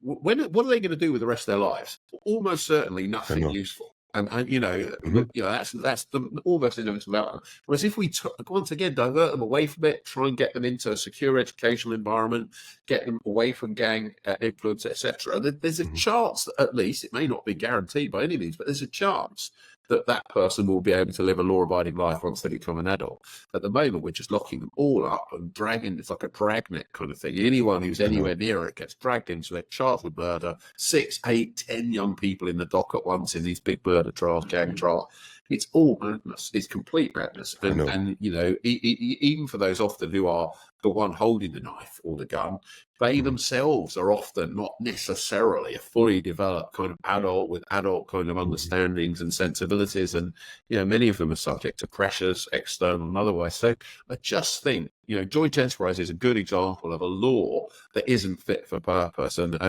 what are they going to do with the rest of their lives? Almost certainly nothing useful. And that's the almost inevitable outcome. Whereas if we once again divert them away from it, try and get them into a secure educational environment, get them away from gang influence, etc., there's a chance that, at least, it may not be guaranteed by any means, but there's a chance that person will be able to live a law-abiding life once they become an adult. At the moment, we're just locking them all up and dragging. It's like a dragnet kind of thing. Anyone who's anywhere near it gets dragged into it, charged with murder. 6, 8, 10 young people in the dock at once in these big murder trials, gang trials. It's all madness. It's complete madness. And even for those often who are the one holding the knife or the gun, they themselves are often not necessarily a fully developed kind of adult with adult kind of understandings and sensibilities. And, many of them are subject to pressures, external and otherwise. So I just think, joint enterprise is a good example of a law that isn't fit for purpose and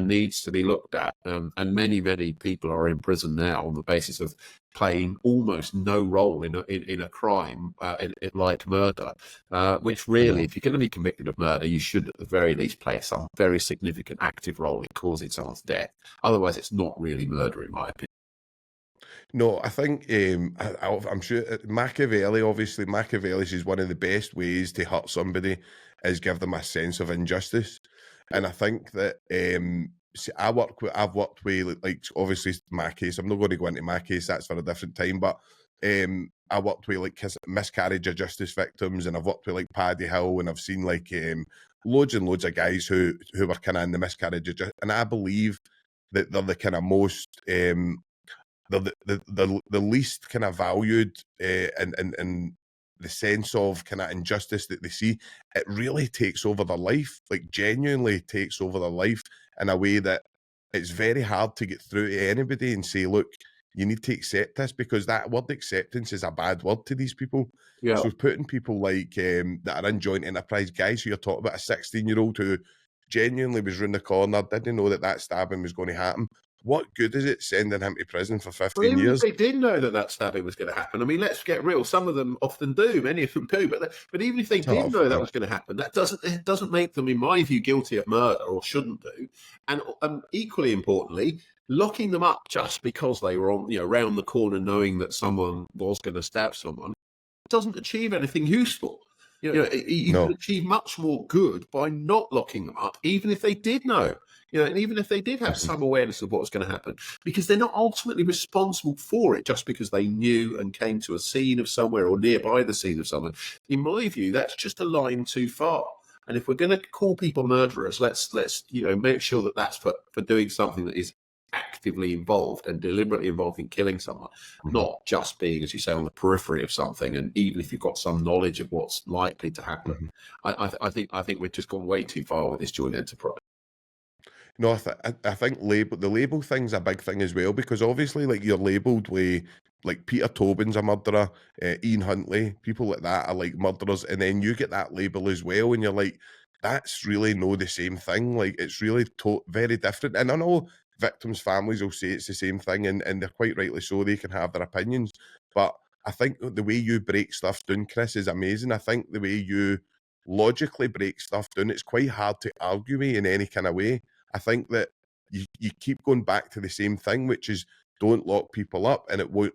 needs to be looked at. And many, many people are in prison now on the basis of playing almost no role in a crime like murder, which really, if you're going to be convicted of murder, you should at the very least play some very significant active role in causing someone's death. Otherwise, it's not really murder, in my opinion. No, I think I'm sure Machiavelli's is one of the best ways to hurt somebody is give them a sense of injustice, and I think that I've worked with like obviously my case. I'm not going to go into my case. That's for a different time. But I worked with like miscarriage of justice victims, and I've worked with like Paddy Hill, and I've seen like loads and loads of guys who were kind of in the miscarriage of justice, and I believe that they're the kind of most the least kind of valued in the sense of kind of injustice that they see. It really takes over their life, like genuinely takes over their life in a way that it's very hard to get through to anybody and say, look, you need to accept this, because that word acceptance is a bad word to these people. Yeah. So putting people like that are in joint enterprise, guys who you're talking about, a 16-year-old who genuinely was round the corner, didn't know that that stabbing was going to happen. What good is it sending him to prison for Well, 15 even if years? they did know that that stabbing was going to happen, I mean, let's get real. Some of them often do, many of them do. But even if they did know that was going to happen, it doesn't make them, in my view, guilty of murder, or shouldn't do. And equally importantly, locking them up just because they were on, round the corner, knowing that someone was going to stab someone, doesn't achieve anything useful. You can achieve much more good by not locking them up, even if they did know. And even if they did have some awareness of what was going to happen, because they're not ultimately responsible for it just because they knew and came to a scene of somewhere or nearby the scene of someone. In my view, that's just a line too far. And if we're going to call people murderers, let's make sure that that's for doing something that is actively involved and deliberately involved in killing someone, not just being, as you say, on the periphery of something. And even if you've got some knowledge of what's likely to happen, I think we've just gone way too far with this joint enterprise. No, I think the label thing's a big thing as well, because obviously, like, you're labelled with, like, Peter Tobin's a murderer, Ian Huntley, people like that are like murderers, and then you get that label as well, and you're like, that's really no the same thing. Like, it's really very different. And I know victims' families will say it's the same thing, and they're quite rightly so. They can have their opinions, but I think the way you break stuff down, Chris, is amazing. I think the way you logically break stuff down, it's quite hard to argue with in any kind of way. I think that you keep going back to the same thing, which is don't lock people up, and it'll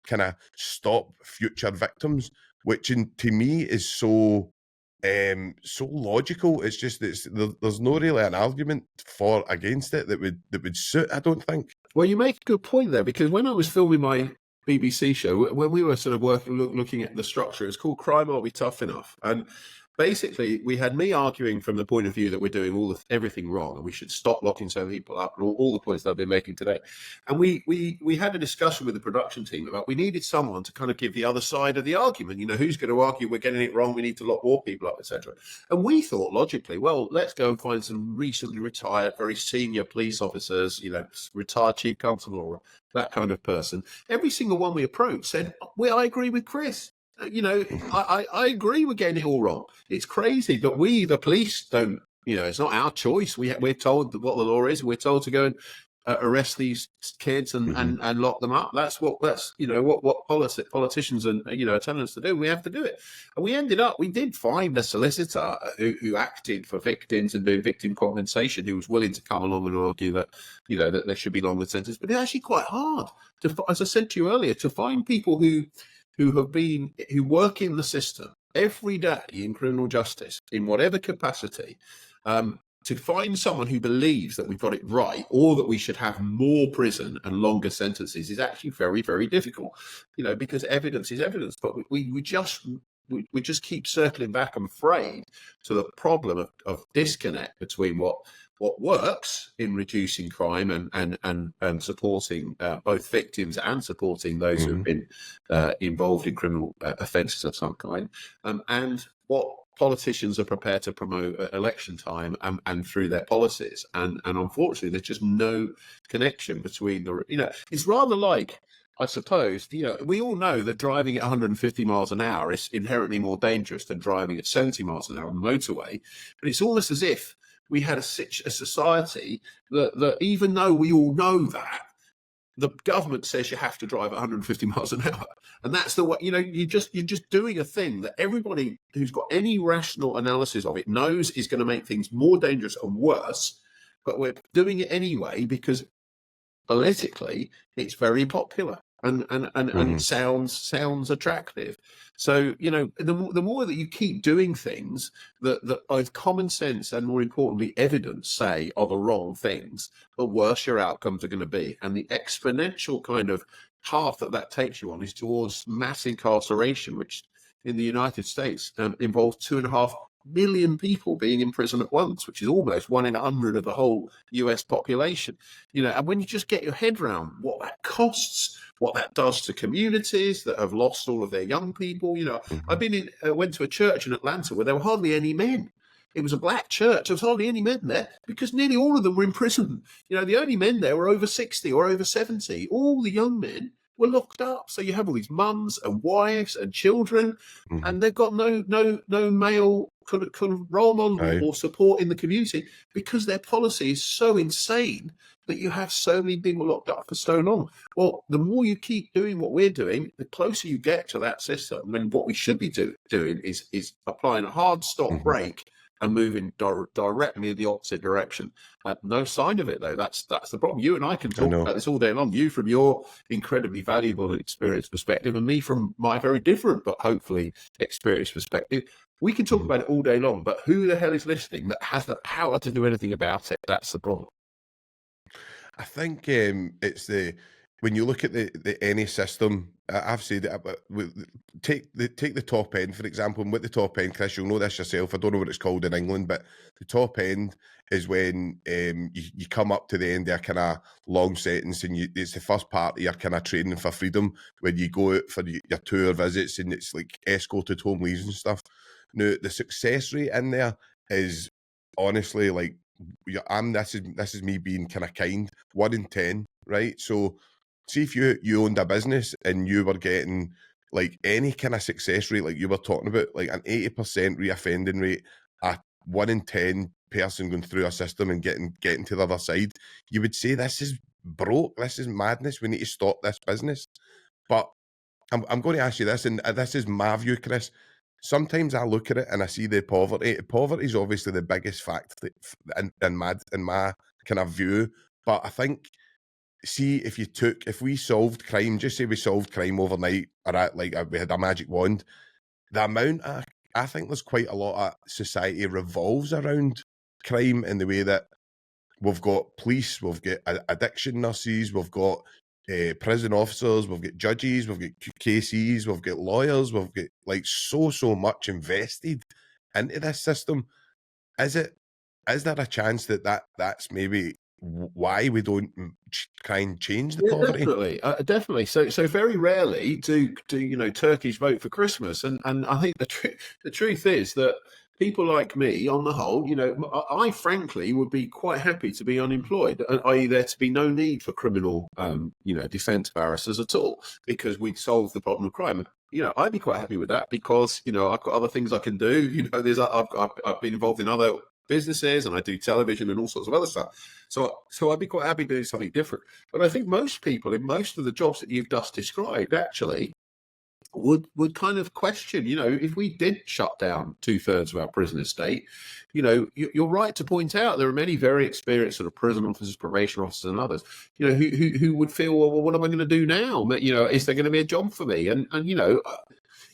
kind of stop future victims, which to me is so logical. It's just there's no really an argument for against it that would suit, I don't think. Well, you make a good point there, because when I was filming my BBC show, when we were sort of looking at the structure, it's called Crime Are We Tough Enough? And basically, we had me arguing from the point of view that we're doing everything wrong, and we should stop locking so people up, and all the points that I've been making today. And we had a discussion with the production team about we needed someone to kind of give the other side of the argument. Who's going to argue we're getting it wrong? We need to lock more people up, etc. And we thought logically, well, let's go and find some recently retired, very senior police officers, retired chief counsel or that kind of person. Every single one we approached said, "Well, I agree with Chris. I agree we're getting it all wrong. It's crazy, but we, the police, don't, it's not our choice. We're told what the law is. We're told to go and arrest these kids and lock them up. That's what politicians and, are telling us to do. We have to do it." And we did find a solicitor who acted for victims and doing victim compensation, who was willing to come along and argue that, that there should be longer sentences. But it's actually quite hard to, as I said to you earlier, to find people who work in the system every day in criminal justice, in whatever capacity, to find someone who believes that we've got it right, or that we should have more prison and longer sentences, is actually very, very difficult, because evidence is evidence. But we just keep circling back, I'm afraid, to the problem of disconnect between what works in reducing crime and supporting both victims and supporting those who have been involved in criminal offences of some kind, and what politicians are prepared to promote at election time and through their policies. And unfortunately, there's just no connection between it's rather like, I suppose, we all know that driving at 150 miles an hour is inherently more dangerous than driving at 70 miles an hour on the motorway. But it's almost as if we had a society that even though we all know that, the government says you have to drive at 150 miles an hour. And that's the way, you're just doing a thing that everybody who's got any rational analysis of it knows is going to make things more dangerous and worse. But we're doing it anyway because politically it's very popular and it sounds attractive. So, the more that you keep doing things that both common sense and, more importantly, evidence say are the wrong things, the worse your outcomes are going to be. And the exponential kind of path that takes you on is towards mass incarceration, which in the United States involves 2.5 million people being in prison at once, which is almost 1 in 100 of the whole US population. And when you just get your head around what that costs, what that does to communities that have lost all of their young people. I've been went to a church in Atlanta where there were hardly any men. it was a black church. There was hardly any men there because nearly all of them were in prison. The only men there were over 60 or over 70. All the young men were locked up. So you have all these mums and wives and children, and they've got no male kind of role model or support in the community because their policy is so insane that you have so many people locked up for so long. Well, the more you keep doing what we're doing, the closer you get to that system. And what we should be doing is applying a hard stop break and moving directly in the opposite direction. No sign of it, though. That's the problem. You and I can talk about this all day long. You from your incredibly valuable and experienced perspective, and me from my very different but hopefully experienced perspective. We can talk about it all day long, but who the hell is listening that has the power to do anything about it? That's the problem. I think it's when you look at any system, I've said it, but take the top end, for example, and with the top end, Chris, you'll know this yourself, I don't know what it's called in England, but the top end is when you come up to the end of a kind of long sentence, and it's the first part of your kind of training for freedom, when you go out for your tour visits, and it's like escorted home leaves and stuff. Now, the success rate in there is honestly like, this is me being kind of kind, 1 in 10, right? So see if you owned a business and you were getting like any kind of success rate, like you were talking about, like an 80% reoffending rate, a 1 in 10 person going through a system and getting to the other side, you would say this is broke, this is madness, we need to stop this business. But I'm going to ask you this, and this is my view, Chris. Sometimes I look at it and I see the poverty. Poverty is obviously the biggest factor in my kind of view. But I think, see, if we solved crime, just say we solved crime overnight, or we had a magic wand, the amount I think there's quite a lot of society revolves around crime in the way that we've got police, we've got addiction nurses, we've got prison officers, we've got judges, we've got cases, we've got lawyers, we've got like so much invested into this system. Is there a chance that's maybe why we don't try and change the poverty? Definitely. So very rarely do turkeys vote for Christmas, and I think the truth is that people like me, on the whole, I frankly would be quite happy to be unemployed, i.e. there to be no need for criminal, defence barristers at all, because we'd solve the problem of crime. I'd be quite happy with that because, I've got other things I can do. I've been involved in other businesses, and I do television and all sorts of other stuff. So I'd be quite happy doing something different. But I think most people in most of the jobs that you've just described actually would kind of question, if we did shut down 2/3 of our prison estate, you're right to point out there are many very experienced sort of prison officers, probation officers, and others, who would feel, well, what am I going to do now? Is there going to be a job for me? And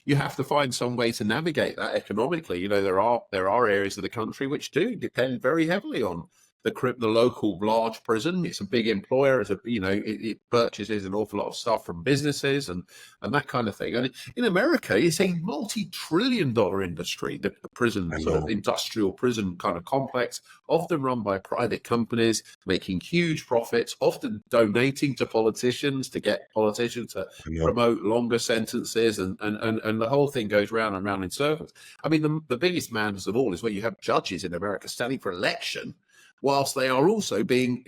you have to find some way to navigate that economically. There are areas of the country which do depend very heavily on the local large prison. It's a big employer. It purchases an awful lot of stuff from businesses and that kind of thing. And in America, it's a multi-trillion-dollar industry, the prison, sort of industrial prison kind of complex, often run by private companies, making huge profits, often donating to politicians to get politicians to promote longer sentences, and the whole thing goes round and round in circles. I mean, the biggest madness of all is where you have judges in America standing for election, whilst they are also being,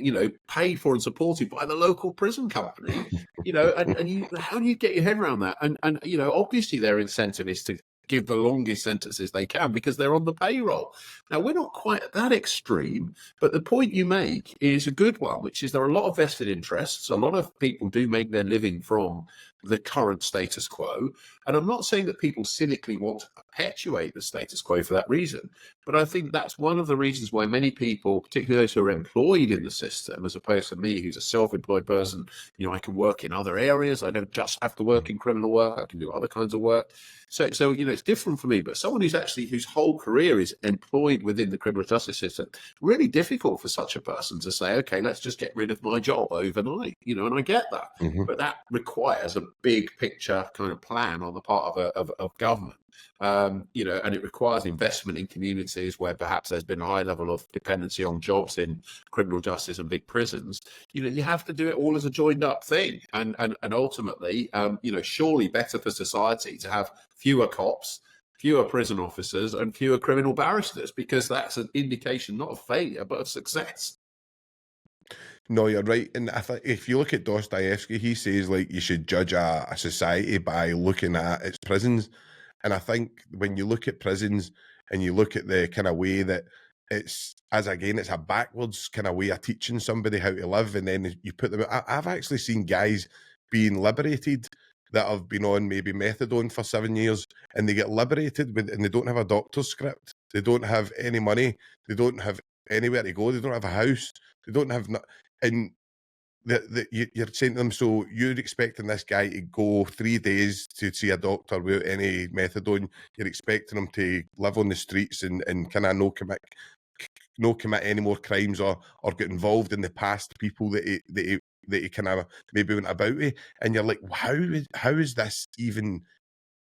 paid for and supported by the local prison company, how do you get your head around that? And obviously their incentive is to give the longest sentences they can because they're on the payroll. Now, we're not quite at that extreme, but the point you make is a good one, which is there are a lot of vested interests. A lot of people do make their living from the current status quo. And I'm not saying that people cynically want to perpetuate the status quo for that reason, but I think that's one of the reasons why many people, particularly those who are employed in the system, as opposed to me, who's a self-employed person, I can work in other areas. I don't just have to work in criminal work. I can do other kinds of work. So it's different for me, but someone whose whole career is employed within the criminal justice system, really difficult for such a person to say, okay, let's just get rid of my job overnight, and I get that. But that requires a big picture kind of plan on the part of government. And it requires investment in communities where perhaps there's been a high level of dependency on jobs in criminal justice and big prisons. You have to do it all as a joined up thing. And ultimately, surely better for society to have fewer cops fewer prison officers and fewer criminal barristers, because that's an indication not of failure but of success. No, you're right. And I think if you look at Dostoevsky, he says like you should judge a society by looking at its prisons. And I think when you look at prisons and you look at the kind of way that it's a backwards kind of way of teaching somebody how to live, and then you put them. I've actually seen guys being liberated that have been on maybe methadone for 7 years, and they get liberated and they don't have a doctor's script. They don't have any money. They don't have anywhere to go. They don't have a house. They don't have and you're saying to them, so you're expecting this guy to go 3 days to see a doctor without any methadone. You're expecting him to live on the streets and kind of no commit any more crimes or get involved in the past people that he kind of maybe went about it. And you're like, how is this even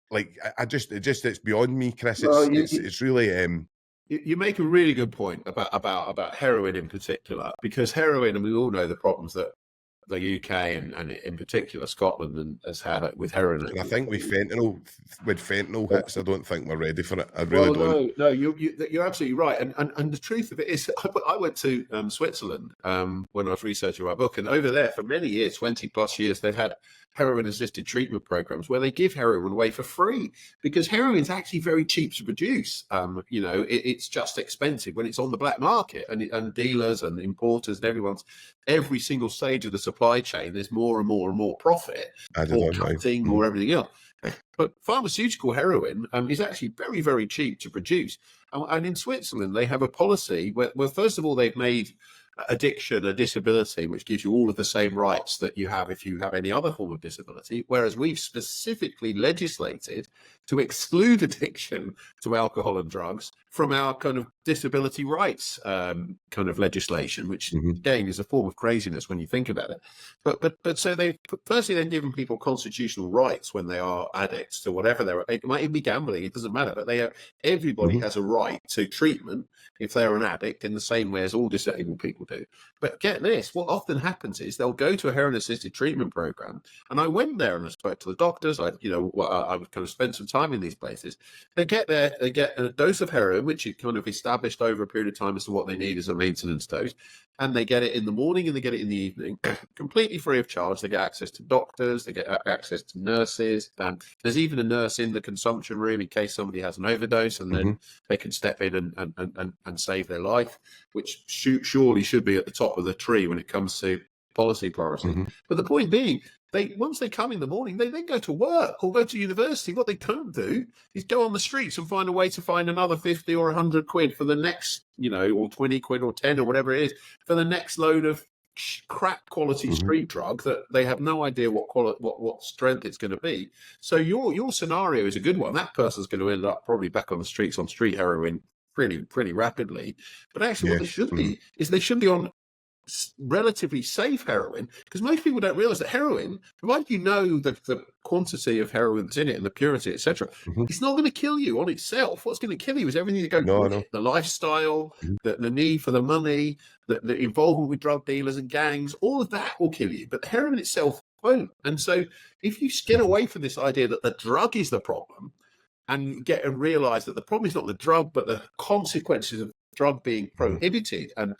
like? It's beyond me, Chris. It's really You make a really good point about heroin in particular, because heroin, and we all know the problems that the UK and in particular Scotland has had with heroin. And I think with fentanyl hits, I don't think we're ready for it. I really don't. No, you're absolutely right. And the truth of it is, I went to Switzerland when I was researching my book, and over there for many years, 20 plus years, they've had heroin-assisted treatment programs where they give heroin away for free, because heroin is actually very cheap to produce. It's just expensive when it's on the black market, and dealers and importers and every single stage of the supply chain, there's more and more and more profit, more cutting, more everything else. But pharmaceutical heroin is actually very, very cheap to produce. And in Switzerland, they have a policy where, well, first of all, they've made addiction a disability, which gives you all of the same rights that you have if you have any other form of disability, whereas we've specifically legislated to exclude addiction to alcohol and drugs from our kind of disability rights kind of legislation, which again is a form of craziness when you think about it. But so they firstly then given people constitutional rights when they are addicts to whatever they're. It might even be gambling; it doesn't matter. But everybody has a right to treatment if they're an addict in the same way as all disabled people do. But get this: what often happens is they'll go to a heroin-assisted treatment program, and I went there and I spoke to the doctors. I would kind of spend some time in these places. They get there, they get a dose of heroin, which is kind of established over a period of time as to what they need as a maintenance dose. And they get it in the morning and they get it in the evening, completely free of charge. They get access to doctors, they get access to nurses. And there's even a nurse in the consumption room in case somebody has an overdose, and then they can step in and save their life, which surely should be at the top of the tree when it comes to policy priority. But the point being, once they come in the morning, they then go to work or go to university. What they don't do is go on the streets and find a way to find another 50 or 100 quid for the next, or 20 quid or 10 or whatever it is for the next load of crap quality street drug that they have no idea what strength it's going to be. So your scenario is a good one. That person's going to end up probably back on the streets on street heroin pretty rapidly. But actually, what they should be is they should be on relatively safe heroin, because most people don't realize that heroin, provided you know the quantity of heroin that's in it and the purity, etc., it's not going to kill you on itself. What's going to kill you is everything that goes with it: the lifestyle, the need for the money, the involvement with drug dealers and gangs. All of that will kill you, but the heroin itself won't. And so if you get away from this idea that the drug is the problem and realize that the problem is not the drug but the consequences of drug being prohibited and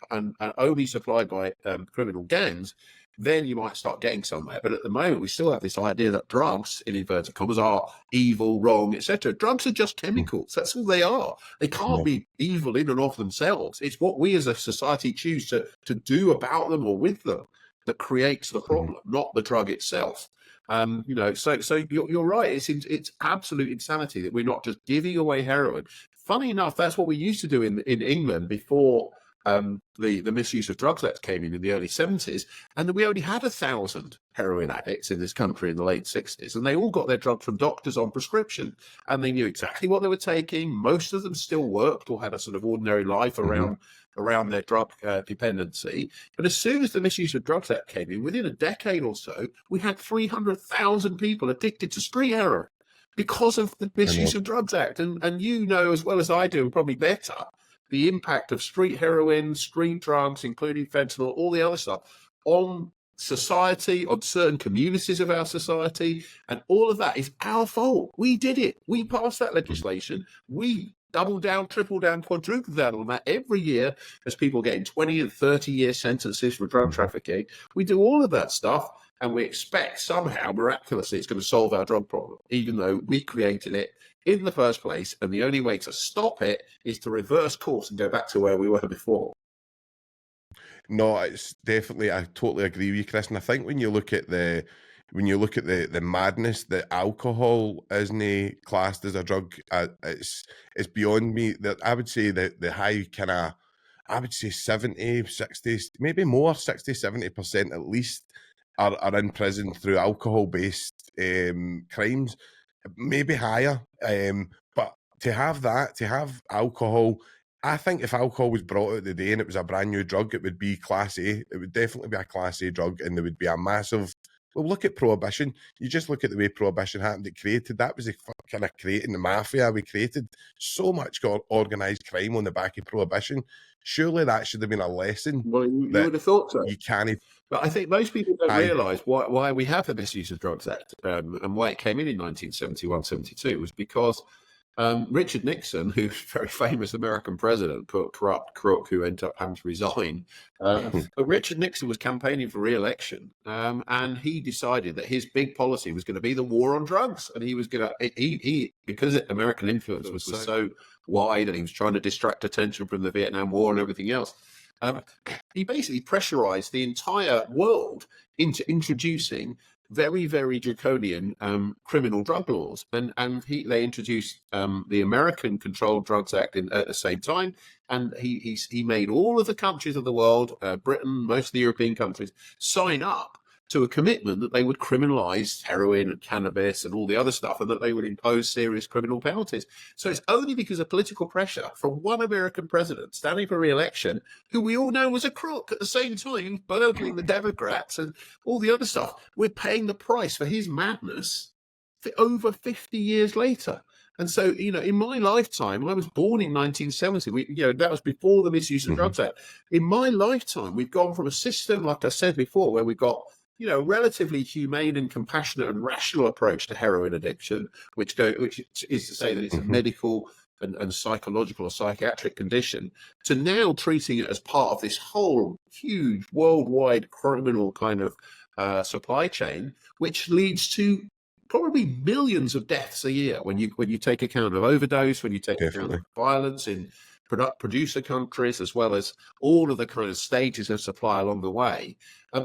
only supplied by criminal gangs, then you might start getting somewhere. But at the moment, we still have this idea that drugs, in inverted commas, are evil, wrong, etc. Drugs are just chemicals. That's all they are. They can't be evil in and of themselves. It's what we as a society choose to do about them or with them that creates the problem, not the drug itself. So you're right. It's absolute insanity that we're not just giving away heroin. Funny enough, that's what we used to do in England before the Misuse of Drugs Act came in the early 70s. And we only had 1,000 heroin addicts in this country in the late 60s. And they all got their drugs from doctors on prescription. And they knew exactly what they were taking. Most of them still worked or had a sort of ordinary life around their drug dependency. But as soon as the Misuse of Drugs Act came in, within a decade or so, we had 300,000 people addicted to street heroin because of the Misuse of Drugs Act. And you know as well as I do, and probably better, the impact of street heroin, street drugs, including fentanyl, all the other stuff, on society, on certain communities of our society, and all of that is our fault. We did it. We passed that legislation. We double down, triple down, quadruple down on that every year as people getting 20 and 30-year sentences for drug trafficking. We do all of that stuff, and we expect somehow, miraculously, it's going to solve our drug problem, even though we created it in the first place, and the only way to stop it is to reverse course and go back to where we were before. No, it's definitely, I totally agree with you, Chris. And I think when you look at the madness that alcohol isn't classed as a drug, it's beyond me. That I would say that the high kind of, I would say 70, 60, maybe more, 60, 70% at least are in prison through alcohol-based crimes, maybe higher. But to have alcohol, I think if alcohol was brought out today and it was a brand new drug, it would be Class A. It would definitely be a Class A drug, and there would be a massive. Well, look at Prohibition. You just look at the way Prohibition happened. It created, that was the kind of creating the mafia. We created so much organised crime on the back of Prohibition. Surely that should have been a lesson. Well, you would have thought so. You can't. But I think most people don't realise why we have the Misuse of Drugs Act and why it came in 1971-72 was because Richard Nixon, who's a very famous American president, corrupt crook who ended up having to resign. But Richard Nixon was campaigning for re-election, and he decided that his big policy was going to be the war on drugs, and he was going to because American influence was so wide, and he was trying to distract attention from the Vietnam War and everything else. He basically pressurized the entire world into introducing very, very draconian criminal drug laws, and they introduced the American Controlled Drugs Act at the same time, and he made all of the countries of the world, Britain, most of the European countries, sign up to a commitment that they would criminalize heroin and cannabis and all the other stuff, and that they would impose serious criminal penalties. So it's only because of political pressure from one American president standing for re-election, who we all know was a crook at the same time, burgling the Democrats and all the other stuff. We're paying the price for his madness for over 50 years later. And so, in my lifetime, I was born in 1970. That was before the Misuse of Drugs Act. In my lifetime, we've gone from a system, like I said before, where we've got relatively humane and compassionate and rational approach to heroin addiction, which is to say that it's a medical and psychological or psychiatric condition, to now treating it as part of this whole huge worldwide criminal kind of supply chain, which leads to probably millions of deaths a year when you take account of overdose, when you take account of violence in producer countries, as well as all of the kind of stages of supply along the way.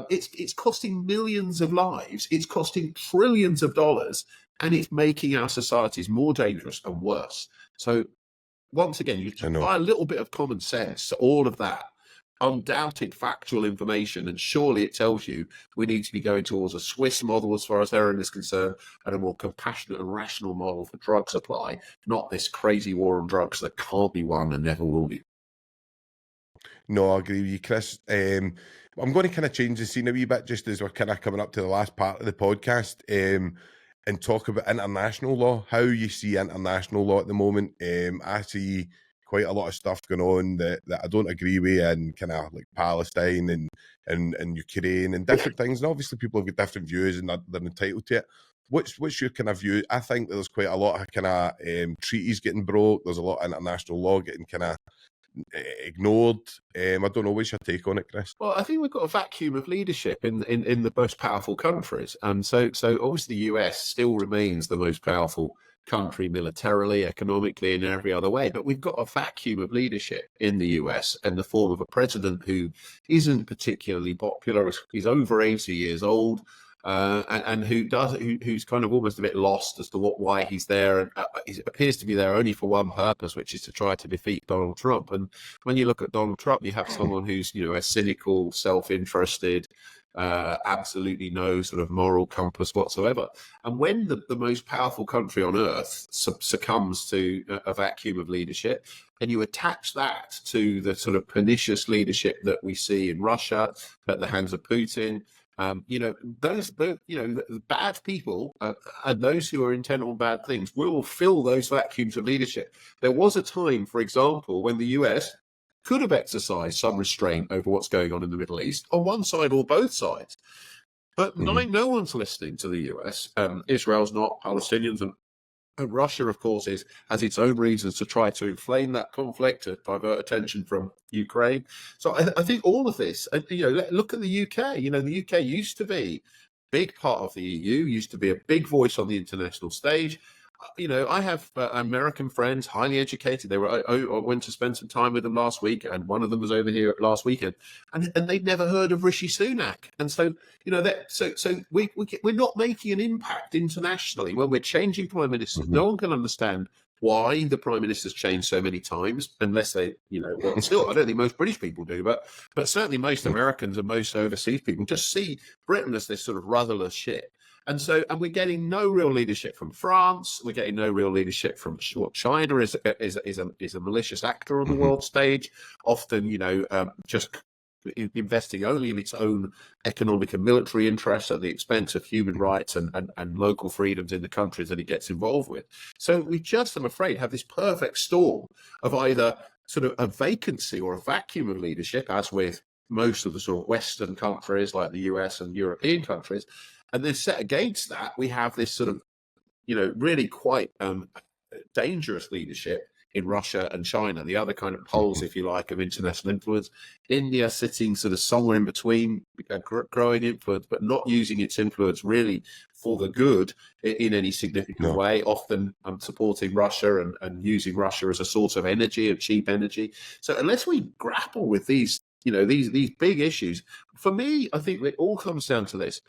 It's costing millions of lives, it's costing trillions of dollars, and it's making our societies more dangerous and worse. So once again, you apply a little bit of common sense to all of that undoubted factual information, and surely it tells you we need to be going towards a Swiss model as far as heroin is concerned, and a more compassionate and rational model for drug supply, not this crazy war on drugs that can't be won and never will be. No, I agree with you, Chris. I'm going to kind of change the scene a wee bit just as we're kind of coming up to the last part of the podcast, and talk about international law, how you see international law at the moment. I see quite a lot of stuff going on that I don't agree with, and kind of like Palestine and Ukraine and different things. And obviously people have got different views and they're entitled to it. What's your kind of view? I think that there's quite a lot of kind of treaties getting broke. There's a lot of international law getting kind of ignored. I don't know, what's your take on it, Chris? Well, I think we've got a vacuum of leadership in the most powerful countries, and so obviously the US still remains the most powerful country militarily, economically, and in every other way. But we've got a vacuum of leadership in the US in the form of a president who isn't particularly popular. He's over 80 years old, and who's kind of almost a bit lost as to why he's there, and he appears to be there only for one purpose, which is to try to defeat Donald Trump. And when you look at Donald Trump, you have someone who's a cynical, self-interested, absolutely no sort of moral compass whatsoever. And when the most powerful country on earth succumbs to a vacuum of leadership, and you attach that to the sort of pernicious leadership that we see in Russia at the hands of Putin, the bad people and those who are intent on bad things will fill those vacuums of leadership. There was a time, for example, when the US could have exercised some restraint over what's going on in the Middle East on one side or both sides. But no one's listening to the US. Israel's not, Palestinians and Russia, of course, has its own reasons to try to inflame that conflict, to divert attention from Ukraine. So I think all of this, look at the UK. The UK used to be a big part of the EU, used to be a big voice on the international stage. I have American friends, highly educated. I went to spend some time with them last week, and one of them was over here last weekend, and they'd never heard of Rishi Sunak. And so, we're not making an impact internationally when we're changing prime ministers. No one can understand why the prime minister's changed so many times, unless they, still, I don't think most British people do, but certainly most Americans and most overseas people just see Britain as this sort of rudderless ship. And we're getting no real leadership from France. We're getting no real leadership from China is a malicious actor on the world stage, often, just investing only in its own economic and military interests at the expense of human rights and local freedoms in the countries that it gets involved with. So we just, I'm afraid, have this perfect storm of either sort of a vacancy or a vacuum of leadership, as with most of the sort of Western countries like the US and European countries. And then set against that, we have this sort of, really quite dangerous leadership in Russia and China, the other kind of poles, if you like, of international influence. India sitting sort of somewhere in between, growing influence, but not using its influence really for the good in any significant way, often supporting Russia and using Russia as a source of energy, of cheap energy. So unless we grapple with these, these big issues, for me, I think it all comes down to this.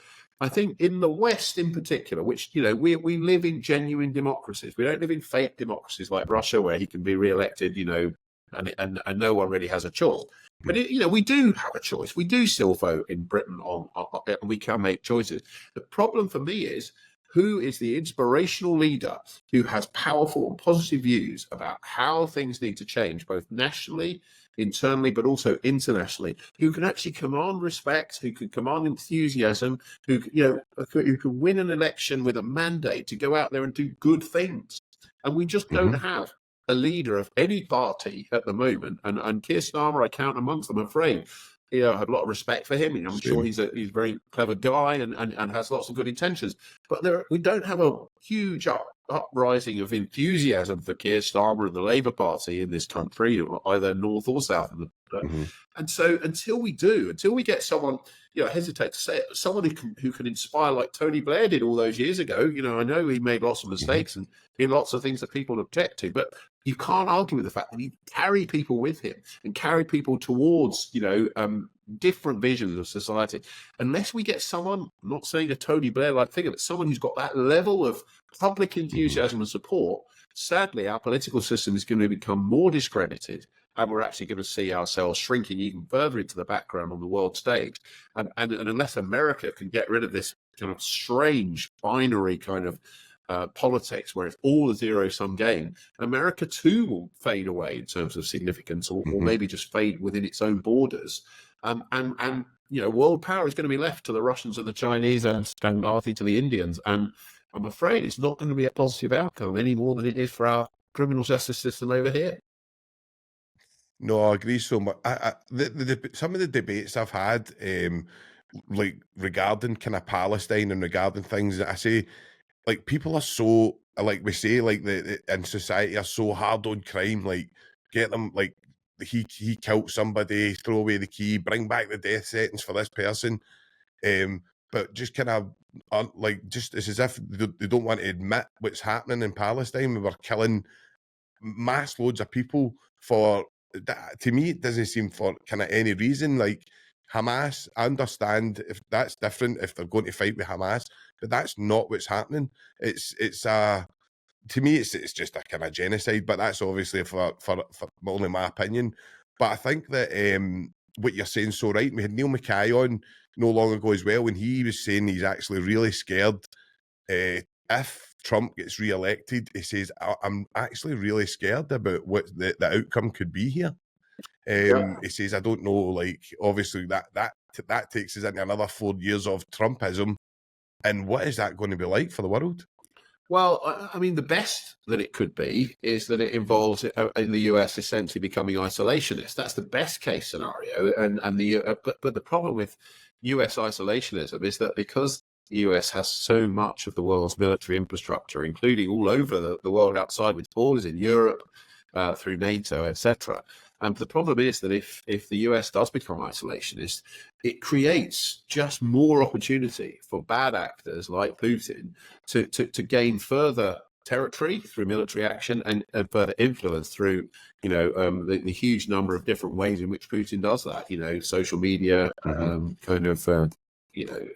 I think in the West in particular, which, we live in genuine democracies. We don't live in fake democracies like Russia, where he can be re-elected, and no one really has a choice. But, we do have a choice. We do still vote in Britain and we can make choices. The problem for me is, who is the inspirational leader who has powerful and positive views about how things need to change, both nationally, internally, but also internationally, who can actually command respect, who can command enthusiasm, who can win an election with a mandate to go out there and do good things. And we just don't have a leader of any party at the moment. And Keir Starmer, I count amongst them, I'm afraid. I have a lot of respect for him. I'm sure he's a very clever guy and has lots of good intentions. But we don't have a huge uprising of enthusiasm for Keir Starmer and the Labour Party in this country, either north or south of the border. And so until we get someone, I hesitate to say it, someone who can inspire like Tony Blair did all those years ago. I know he made lots of mistakes and did lots of things that people object to, but you can't argue with the fact that he carried people with him and carried people towards, different visions of society. Unless we get someone, I'm not saying a Tony Blair-like figure, but someone who's got that level of public enthusiasm and support, sadly, our political system is going to become more discredited, and we're actually going to see ourselves shrinking even further into the background on the world stage. And unless America can get rid of this kind of strange binary kind of politics where it's all a zero-sum game, America too will fade away in terms of significance, or maybe just fade within its own borders. And world power is going to be left to the Russians and the Chinese and partly to the Indians. And I'm afraid it's not going to be a positive outcome any more than it is for our criminal justice system over here. No, I agree so much. Some of the debates I've had, like regarding kind of Palestine and regarding things that I say, like people are so, like we say, like the in society are so hard on crime, like get them, like he killed somebody, throw away the key, bring back the death sentence for this person, but just kind of like just it's as if they don't want to admit what's happening in Palestine. We were killing mass loads of people for that. To me, it doesn't seem for kind of any reason. Like Hamas, I understand if that's different, if they're going to fight with Hamas, but that's not what's happening. It's to me, it's just a kind of genocide, but that's obviously for only my opinion. But I think that what you're saying is so right. We had Neil Mackay on no long ago as well, when he was saying he's actually really scared if Trump gets re-elected. He says, I'm actually really scared about what the outcome could be here. He says, I don't know, like, obviously that takes us into another 4 years of Trumpism. And what is that going to be like for the world? Well, I mean, the best that it could be is that it involves in the US essentially becoming isolationist. That's the best case scenario. But the problem with US isolationism is that because the US has so much of the world's military infrastructure, including all over the world outside with borders in Europe, through NATO, etc. And the problem is that if the US does become isolationist, it creates just more opportunity for bad actors like Putin to gain further territory through military action and further influence through, the huge number of different ways in which Putin does that. Social media,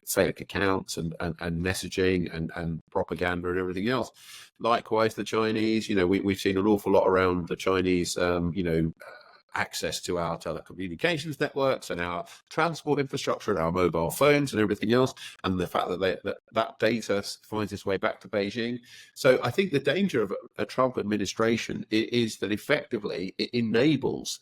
fake accounts and messaging and propaganda and everything else. Likewise, the Chinese, we've seen an awful lot around the Chinese, access to our telecommunications networks and our transport infrastructure and our mobile phones and everything else, and the fact that that data finds its way back to Beijing. So I think the danger of a Trump administration is that effectively it enables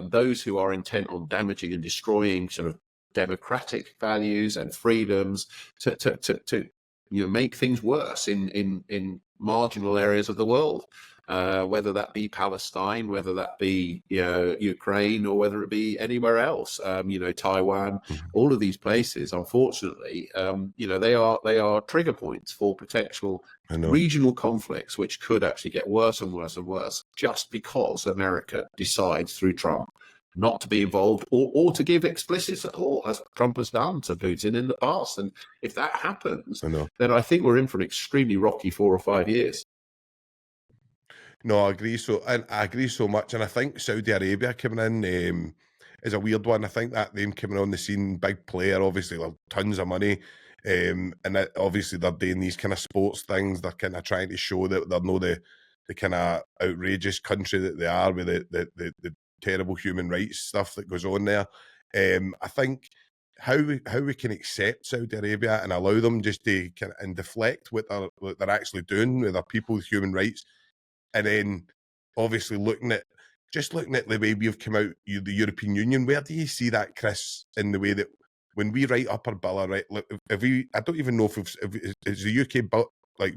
those who are intent on damaging and destroying sort of democratic values and freedoms to make things worse in marginal areas of the world. Whether that be Palestine, whether that be Ukraine, or whether it be anywhere else, Taiwan, all of these places, unfortunately, they are trigger points for potential regional conflicts, which could actually get worse and worse and worse, just because America decides through Trump not to be involved or to give explicit support, as Trump has done to Putin in the past. And if that happens, then I think we're in for an extremely rocky 4 or 5 years. No, I agree. I agree so much, and I think Saudi Arabia coming in is a weird one. I think that them coming on the scene, big player, obviously, like tons of money, and obviously they're doing these kind of sports things. They're kind of trying to show that they're not the kind of outrageous country that they are with the terrible human rights stuff that goes on there. I think how we can accept Saudi Arabia and allow them just to kind of and deflect what they're actually doing with their people's human rights. And then, obviously, looking at the way we've come out, the European Union, where do you see that, Chris, in the way that when we write up our Bill of Rights, I don't even know if is the UK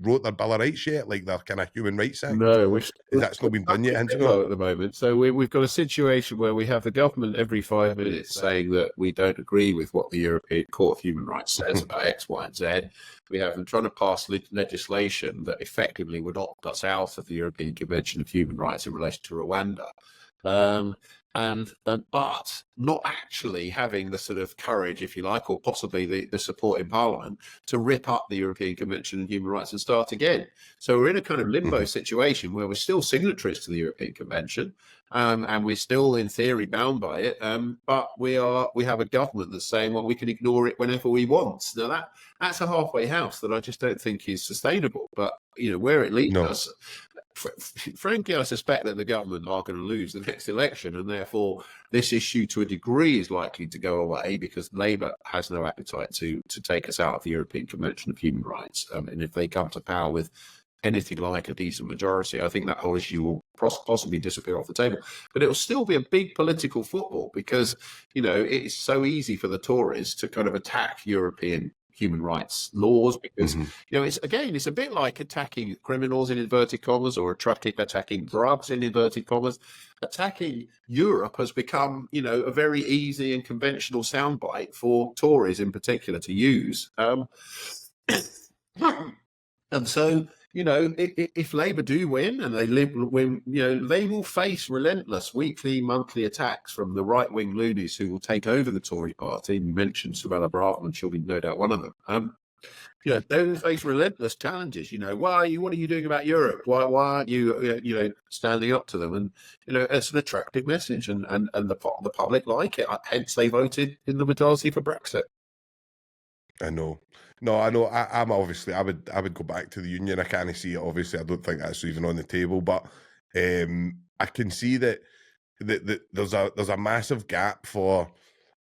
wrote their Bill of Rights yet, like their kind of Human Rights Act? No, that's not been done yet, at the moment. So we've got a situation where we have the government every 5 minutes saying that we don't agree with what the European Court of Human Rights says about X, Y, and Z. We have them trying to pass legislation that effectively would opt us out of the European Convention of Human Rights in relation to Rwanda. But not actually having the sort of courage, if you like, or possibly the support in Parliament to rip up the European Convention on Human Rights and start again. So we're in a kind of limbo situation where we're still signatories to the European Convention, and we're still in theory bound by it. But we have a government that's saying, well, we can ignore it whenever we want. Now that's a halfway house that I just don't think is sustainable. But where it leads us. Frankly, I suspect that the government are going to lose the next election, and therefore this issue to a degree is likely to go away because Labour has no appetite to take us out of the European Convention of Human Rights. And if they come to power with anything like a decent majority, I think that whole issue will possibly disappear off the table. But it will still be a big political football because, it's so easy for the Tories to kind of attack European human rights laws because it's a bit like attacking criminals in inverted commas or attacking drugs in inverted commas. Attacking Europe has become a very easy and conventional soundbite for Tories in particular to use, and so if Labour do win and they win, they will face relentless weekly, monthly attacks from the right-wing loonies who will take over the Tory party. You mentioned Suella Braverman, she'll be no doubt one of them. They will face relentless challenges. What are you doing about Europe? Why aren't you, standing up to them? And it's an attractive message, and the public like it. Hence, they voted in the majority for Brexit. I know. No, I know. I'm obviously. I would go back to the union. I can't see it. Obviously, I don't think that's even on the table. But I can see that there's a massive gap for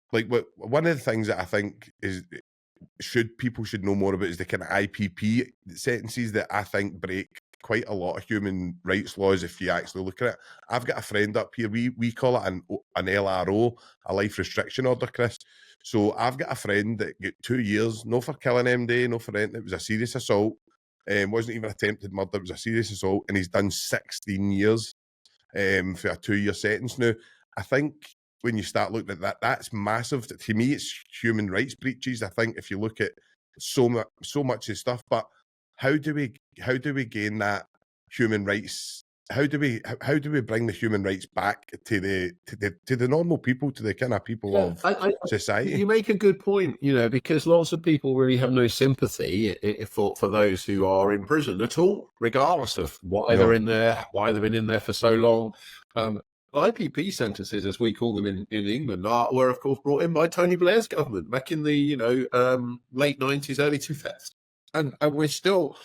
one of the things that I think is people should know more about is the kind of IPP sentences that I think break quite a lot of human rights laws if you actually look at it. I've got a friend up here. We call it an LRO, a life restriction order, Chris. So I've got a friend that got 2 years, no for killing MD, no for anything. It was a serious assault. Wasn't even attempted murder, it was a serious assault, and he's done 16 years for a 2-year sentence. Now, I think when you start looking at that, that's massive. To me, it's human rights breaches. I think if you look at so much of stuff, but how do we gain that human rights? How do we bring the human rights back to the normal people, to the kind of people of society? You make a good point, because lots of people really have no sympathy for those who are in prison at all, regardless of why they're in there, why they've been in there for so long. IPP sentences, as we call them in England, were of course brought in by Tony Blair's government back in the late 90s, early 2000s, and we still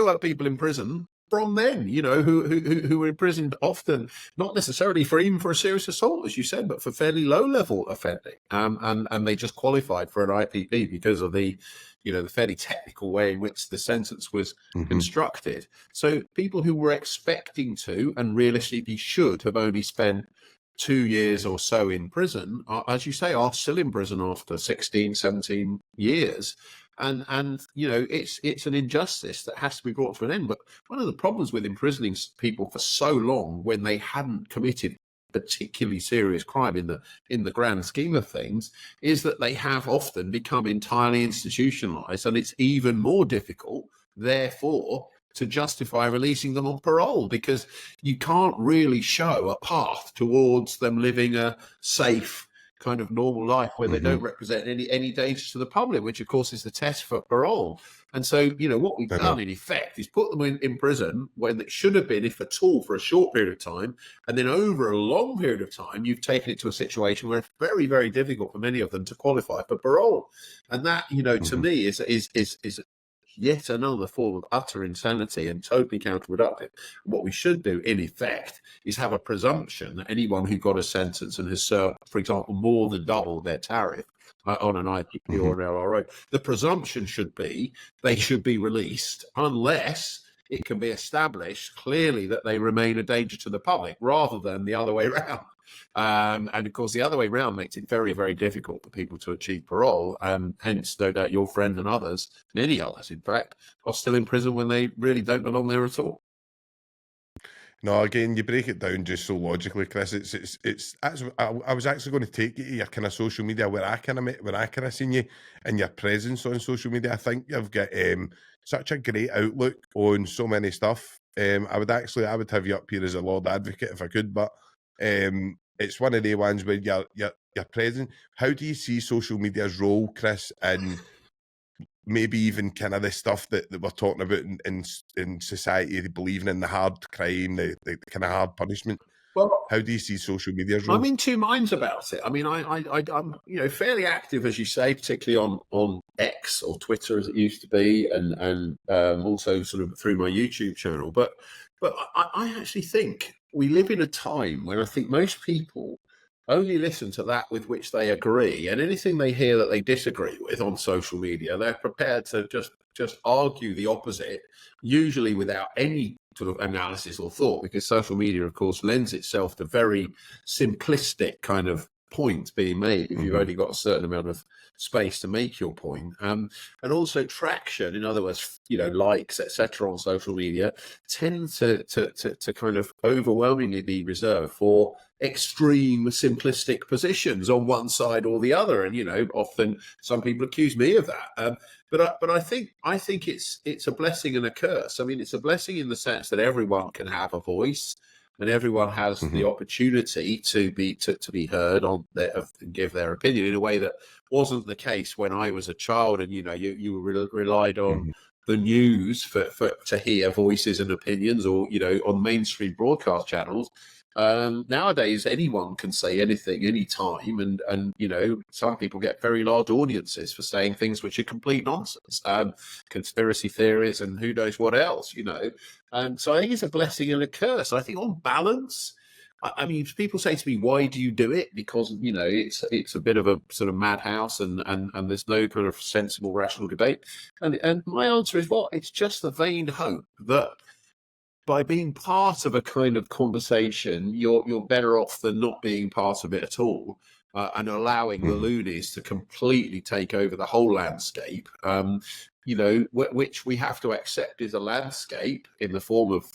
have people in prison from then, who were imprisoned often, not necessarily for a serious assault, as you said, but for fairly low-level offending, and they just qualified for an IPP because of the fairly technical way in which the sentence was constructed. So people who were expecting to, and realistically should have only spent 2 years or so in prison, as you say, are still in prison after 16, 17 years. And it's an injustice that has to be brought to an end. But one of the problems with imprisoning people for so long when they hadn't committed particularly serious crime in the grand scheme of things is that they have often become entirely institutionalized, and it's even more difficult, therefore, to justify releasing them on parole, because you can't really show a path towards them living a safe kind of normal life where they don't represent any danger to the public, which of course is the test for parole. And so, what we've done in effect is put them in prison when it should have been, if at all, for a short period of time. And then over a long period of time, you've taken it to a situation where it's very, very difficult for many of them to qualify for parole. And that, to me is yet another form of utter insanity and totally counterproductive. What we should do, in effect, is have a presumption that anyone who got a sentence and has served, for example, more than double their tariff on an IPP or an LRO, the presumption should be they should be released unless it can be established clearly that they remain a danger to the public, rather than the other way around. And of course, the other way around makes it very, very difficult for people to achieve parole. Hence, no doubt your friend and others, many others, in fact, are still in prison when they really don't belong there at all. No, again, you break it down just so logically, Chris. It's. I was actually going to take you to your kind of social media where I kind of seen you and your presence on social media. I think you've got such a great outlook on so many stuff. I would have you up here as a Lord Advocate if I could, but it's one of the ones where you're present. How do you see social media's role, Chris, in maybe even kind of the stuff that we're talking about in society, believing in the hard crime, the kind of hard punishment? Well, how do you see social media's role? I'm in two minds about it. I mean, I'm fairly active, as you say, particularly on X or Twitter as it used to be, and also sort of through my YouTube channel. But I actually think we live in a time where I think most people only listen to that with which they agree, and anything they hear that they disagree with on social media, they're prepared to just argue the opposite, usually without any sort of analysis or thought, because social media, of course, lends itself to very simplistic kind of points being made if you've only got a certain amount of space to make your point. And also traction, in other words, likes, etc. on social media tend to kind of overwhelmingly be reserved for extreme simplistic positions on one side or the other. And, often some people accuse me of that. But I think it's a blessing and a curse. I mean, it's a blessing in the sense that everyone can have a voice, and everyone has the opportunity to be heard on and give their opinion in a way that wasn't the case when I was a child, and you relied on the news to hear voices and opinions, or on mainstream broadcast channels. Nowadays, anyone can say anything, anytime, and some people get very large audiences for saying things which are complete nonsense, conspiracy theories, and who knows what else, And so I think it's a blessing and a curse. I think on balance, I mean, people say to me, "Why do you do it?" Because it's a bit of a sort of madhouse, and there's no kind of sensible, rational debate. And my answer is, well, it's just the vain hope that by being part of a kind of conversation, you're better off than not being part of it at all, and allowing the loonies to completely take over the whole landscape. which we have to accept is a landscape in the form of,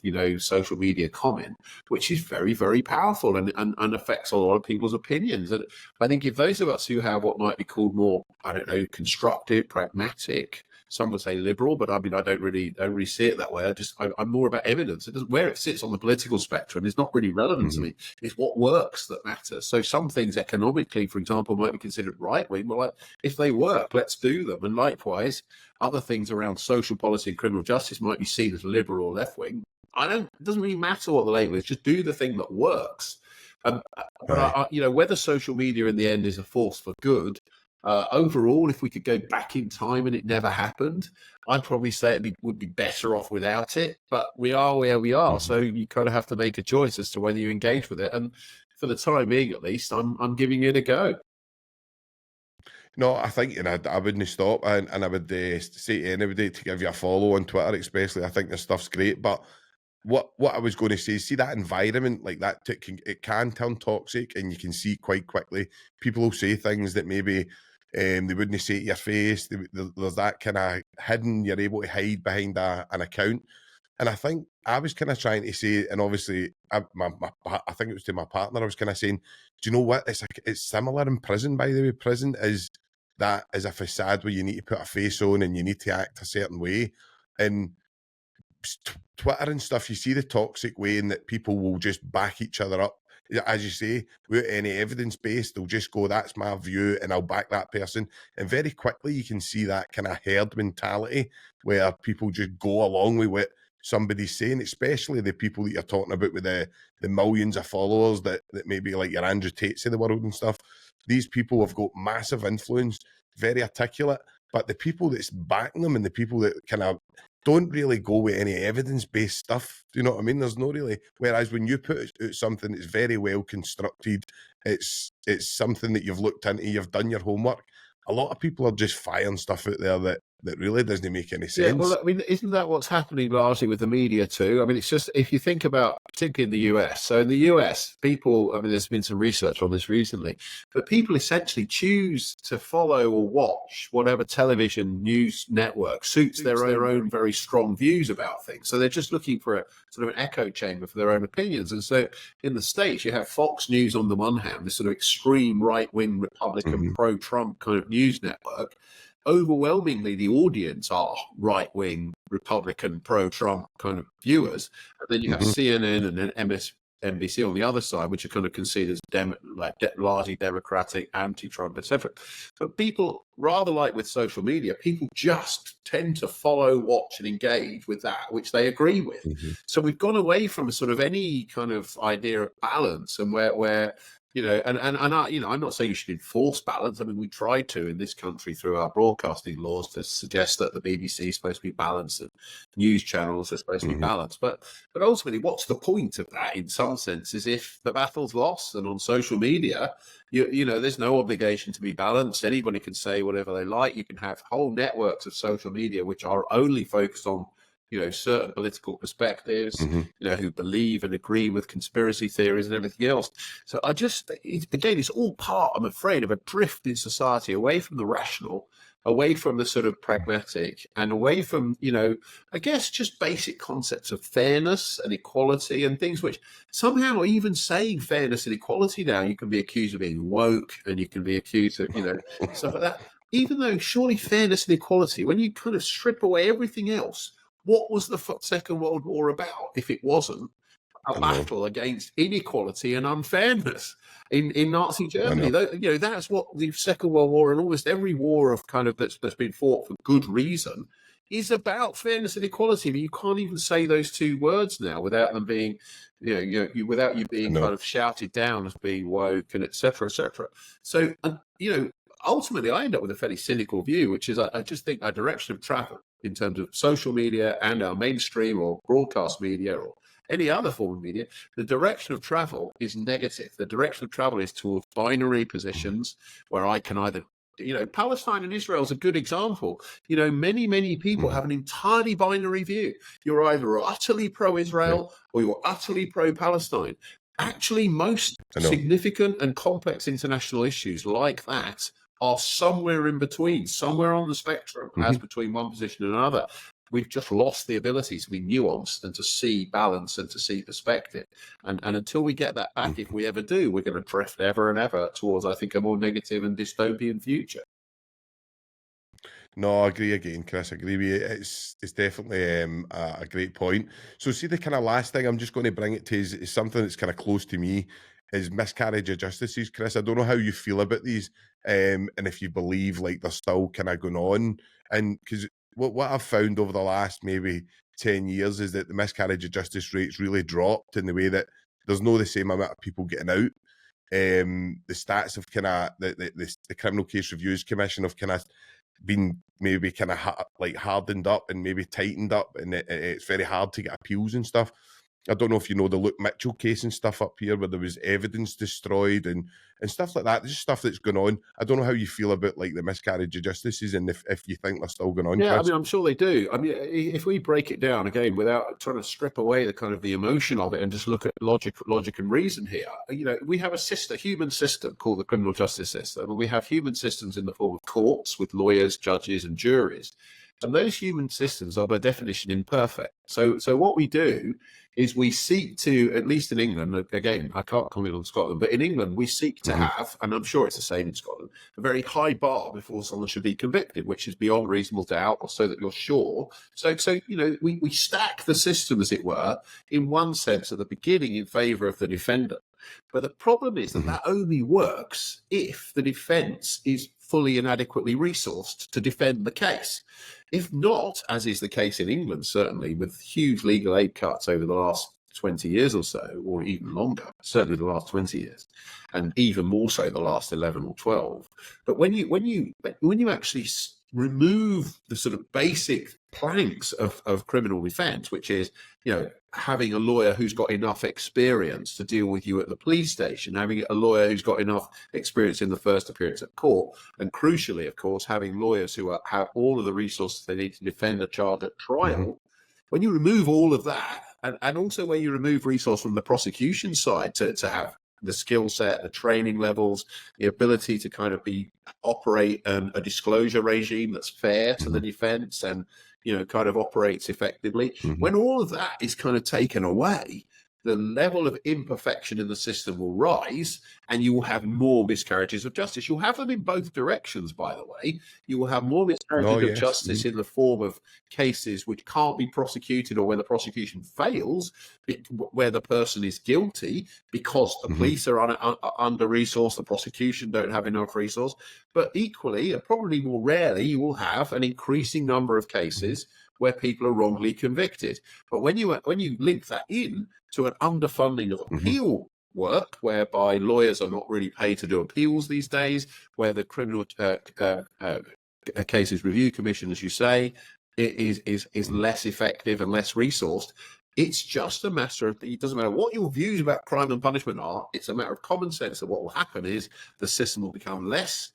social media comment, which is very, very powerful and affects a lot of people's opinions. And I think if those of us who have what might be called more, I don't know, constructive, pragmatic, some would say liberal, but I mean, I don't really see it that way. I'm more about evidence. It doesn't, where it sits on the political spectrum is not really relevant to me. It's what works that matters. So some things economically, for example, might be considered right wing. Well, if they work, let's do them. And likewise, other things around social policy and criminal justice might be seen as liberal or left wing. It doesn't really matter what the label is. Just do the thing that works. But whether social media in the end is a force for good. Overall, if we could go back in time and it never happened, I'd probably say it would be better off without it. But we are where we are, so you kind of have to make a choice as to whether you engage with it. And for the time being, at least, I'm giving it a go. No, I think I wouldn't stop, and I would say to anybody to give you a follow on Twitter, especially. I think this stuff's great, but what I was going to say, see that environment like that, it can turn toxic, and you can see quite quickly. People will say things that maybe they wouldn't say to your face. There's that kind of hidden. You're able to hide behind an account, and I think I was kind of trying to say, and obviously, I think it was to my partner. I was kind of saying, do you know what? It's similar in prison. By the way, prison is a facade where you need to put a face on and you need to act a certain way, and Twitter and stuff, you see the toxic way in that people will just back each other up. As you say, without any evidence base, they'll just go, that's my view, and I'll back that person. And very quickly, you can see that kind of herd mentality where people just go along with what somebody's saying, especially the people that you're talking about with the millions of followers that maybe like your Andrew Tates of the world and stuff. These people have got massive influence, very articulate, but the people that's backing them and the people that kind of don't really go with any evidence-based stuff. Do you know what I mean? There's no really. Whereas when you put out something that's very well constructed, it's something that you've looked into, you've done your homework. A lot of people are just firing stuff out there that really doesn't make any sense. Yeah, well, I mean, isn't that what's happening largely with the media too? I mean, it's just, if you think about, particularly in the US, so in the US, people, I mean, there's been some research on this recently, but people essentially choose to follow or watch whatever television news network suits their own very strong views about things. So they're just looking for a sort of an echo chamber for their own opinions. And so in the States, you have Fox News on the one hand, this sort of extreme right-wing Republican pro-Trump kind of news network. Overwhelmingly, the audience are right-wing Republican pro-Trump kind of viewers. And then you have CNN and then MSNBC on the other side, which are kind of considered largely democratic, anti-Trump, etc. But people, rather like with social media, people just tend to follow, watch, and engage with that which they agree with. So we've gone away from sort of any kind of idea of balance, and where and I'm not saying you should enforce balance. I mean, we tried to in this country through our broadcasting laws to suggest that the BBC is supposed to be balanced and news channels are supposed to be balanced. But ultimately, what's the point of that in some senses if the battle's lost? And on social media, there's no obligation to be balanced. Anybody can say whatever they like. You can have whole networks of social media which are only focused on certain political perspectives, who believe and agree with conspiracy theories and everything else. So it's all part, I'm afraid, of a drift in society away from the rational, away from the sort of pragmatic, and away from, I guess, just basic concepts of fairness and equality and things which somehow, even saying fairness and equality now, you can be accused of being woke and you can be accused of, stuff like that. Even though surely fairness and equality, when you kind of strip away everything else, what was the Second World War about if it wasn't a battle against inequality and unfairness in Nazi Germany? That's what the Second World War and almost every war of kind of that's been fought for good reason is about, fairness and equality. But you can't even say those two words now without them being, without you being kind of shouted down as being woke and et cetera, et cetera. So, ultimately, I end up with a fairly cynical view, which is I just think our direction of travel in terms of social media and our mainstream or broadcast media or any other form of media, the direction of travel is negative. The direction of travel is towards binary positions where I can either, Palestine and Israel is a good example. Many people have an entirely binary view. You're either utterly pro-Israel or you're utterly pro-Palestine. Actually, most significant and complex international issues like that are somewhere in between, somewhere on the spectrum, as between one position and another. We've just lost the ability to be nuanced and to see balance and to see perspective. And until we get that back, if we ever do, we're going to drift ever and ever towards, I think, a more negative and dystopian future. No, I agree again, Chris. I agree with you. It's definitely a great point. So, see, the kind of last thing I'm just going to bring it to is something that's kind of close to me, is miscarriage of justices, Chris. I don't know how you feel about these, and if you believe like they're still kind of going on. And because what I've found over the last maybe 10 years is that the miscarriage of justice rates really dropped in the way that there's no the same amount of people getting out. The stats of kind of the Criminal Case Reviews Commission have kind of been maybe kind of hardened up and maybe tightened up, and it's very hard to get appeals and stuff. I don't know if you know the Luke Mitchell case and stuff up here where there was evidence destroyed and stuff like that. There's just stuff that's going on. I don't know how you feel about like the miscarriage of justices and if you think they're still going on. Yeah, Chris. I mean, I'm sure they do. I mean, if we break it down again without trying to strip away the kind of the emotion of it and just look at logic and reason here, you know, we have a human system called the criminal justice system, and we have human systems in the form of courts with lawyers, judges, and juries. And those human systems are by definition imperfect. So what we do is we seek to, at least in England, again, I can't comment on Scotland, but in England, we seek to have, and I'm sure it's the same in Scotland, a very high bar before someone should be convicted, which is beyond reasonable doubt, or so that you're sure. So you know, we stack the system, as it were, in one sense at the beginning in favour of the defendant. But the problem is that only works if the defence is fully and adequately resourced to defend the case. If not, as is the case in England, certainly, with huge legal aid cuts over the last 20 years or so, or even longer, certainly the last 20 years, and even more so the last 11 or 12. But when you actually remove the sort of basic planks of criminal defence, which is, you know, having a lawyer who's got enough experience to deal with you at the police station, having a lawyer who's got enough experience in the first appearance at court, and crucially, of course, having lawyers who have all of the resources they need to defend a child at trial. When you remove all of that, and also when you remove resource from the prosecution side to have the skill set, the training levels, the ability to kind of operate a disclosure regime that's fair to the defence and, you know, kind of operates effectively. When all of that is kind of taken away, the level of imperfection in the system will rise, and you will have more miscarriages of justice. You'll have them in both directions, by the way. You will have more miscarriages of justice in the form of cases which can't be prosecuted, or when the prosecution fails, where the person is guilty because the police are under-resourced, the prosecution don't have enough resource. But equally, and probably more rarely, you will have an increasing number of cases where people are wrongly convicted. But when you link that in to an underfunding of appeal work, whereby lawyers are not really paid to do appeals these days, where the Criminal Cases Review Commission, as you say, is less effective and less resourced, it's just a matter of, it doesn't matter what your views about crime and punishment are, it's a matter of common sense that what will happen is the system will become less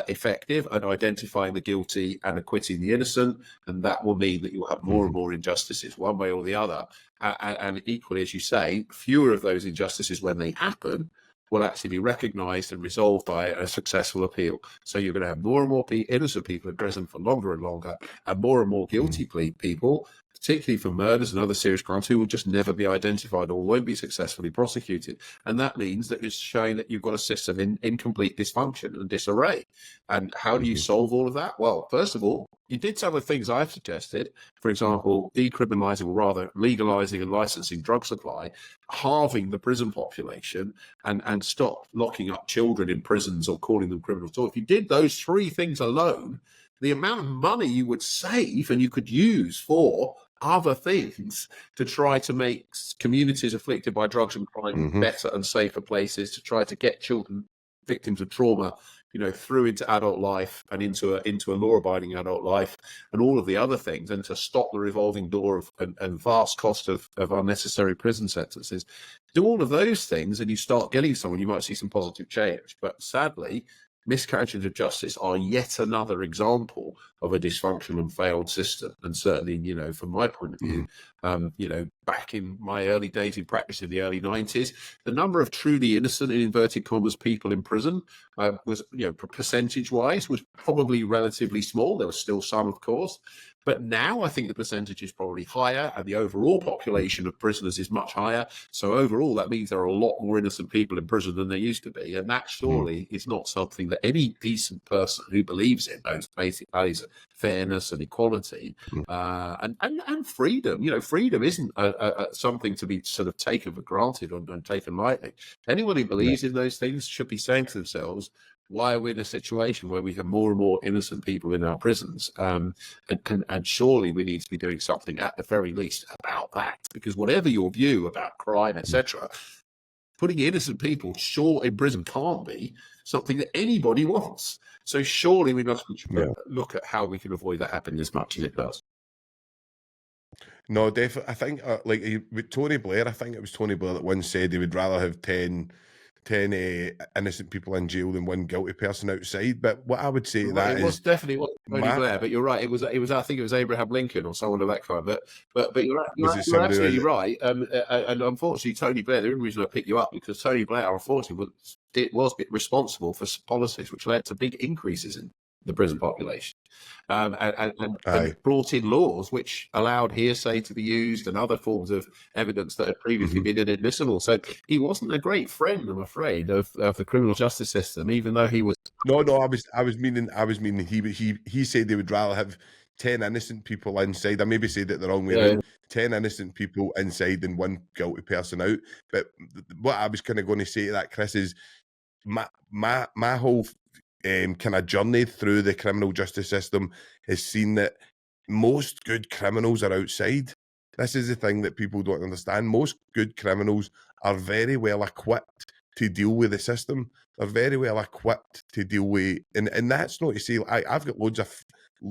effective at identifying the guilty and acquitting the innocent, and that will mean that you'll have more and more injustices one way or the other, and equally, as you say, fewer of those injustices, when they happen, will actually be recognised and resolved by a successful appeal. So you're going to have more and more innocent people in prison for longer and longer, and more guilty people, particularly for murders and other serious crimes, who will just never be identified or won't be successfully prosecuted. And that means that it's showing that you've got a system in complete dysfunction and disarray. And how do you solve all of that? Well, first of all, you did some of the things I've suggested, for example, decriminalising, or rather legalising and licensing drug supply, halving the prison population, and stop locking up children in prisons or calling them criminals. So if you did those three things alone, the amount of money you would save and you could use for other things to try to make communities afflicted by drugs and crime better and safer places, to try to get children victims of trauma, you know, through into adult life and into a law-abiding adult life, and all of the other things, and to stop the revolving door of and vast cost of unnecessary prison sentences. Do all of those things, and you start getting someone, you might see some positive change. But sadly, miscarriages of justice are yet another example of a dysfunctional and failed system. And certainly, you know, from my point of view, you know, back in my early days in practice in the early 90s, the number of truly innocent, in inverted commas, people in prison was, you know, percentage wise, was probably relatively small. There was still some, of course. But now I think the percentage is probably higher, and the overall population of prisoners is much higher. So overall, that means there are a lot more innocent people in prison than there used to be. And that surely is not something that any decent person who believes in those basic values of fairness and equality and freedom, you know, freedom isn't something to be sort of taken for granted and taken lightly. Anyone who believes in those things should be saying to themselves, why are we in a situation where we have more and more innocent people in our prisons? And surely we need to be doing something at the very least about that, because whatever your view about crime, etc., putting innocent people short in prison can't be something that anybody wants. So surely we must look at how we can avoid that happening as much as it does. No, definitely. I think, like with Tony Blair, I think it was Tony Blair that once said he would rather have 10 innocent people in jail than one guilty person outside. But what I would say to that it was definitely what Tony Blair, but you're right. It was. I think it was Abraham Lincoln or someone of that kind. But you're absolutely right. And unfortunately, Tony Blair. The only reason I picked you up because Tony Blair, unfortunately, was responsible for policies which led to big increases in the prison population, and brought in laws which allowed hearsay to be used and other forms of evidence that had previously been inadmissible. So he wasn't a great friend, I'm afraid, of the criminal justice system, even though he was. No, I was meaning he said they would rather have 10 innocent people inside. I maybe said it the wrong way around. 10 innocent people inside than one guilty person out. But what I was kind of going to say to that, Chris, is my whole kind of journey through the criminal justice system has seen that most good criminals are outside. This is the thing that people don't understand. Most good criminals are very well equipped to deal with the system. They're very well equipped to deal with, and that's not to say I've got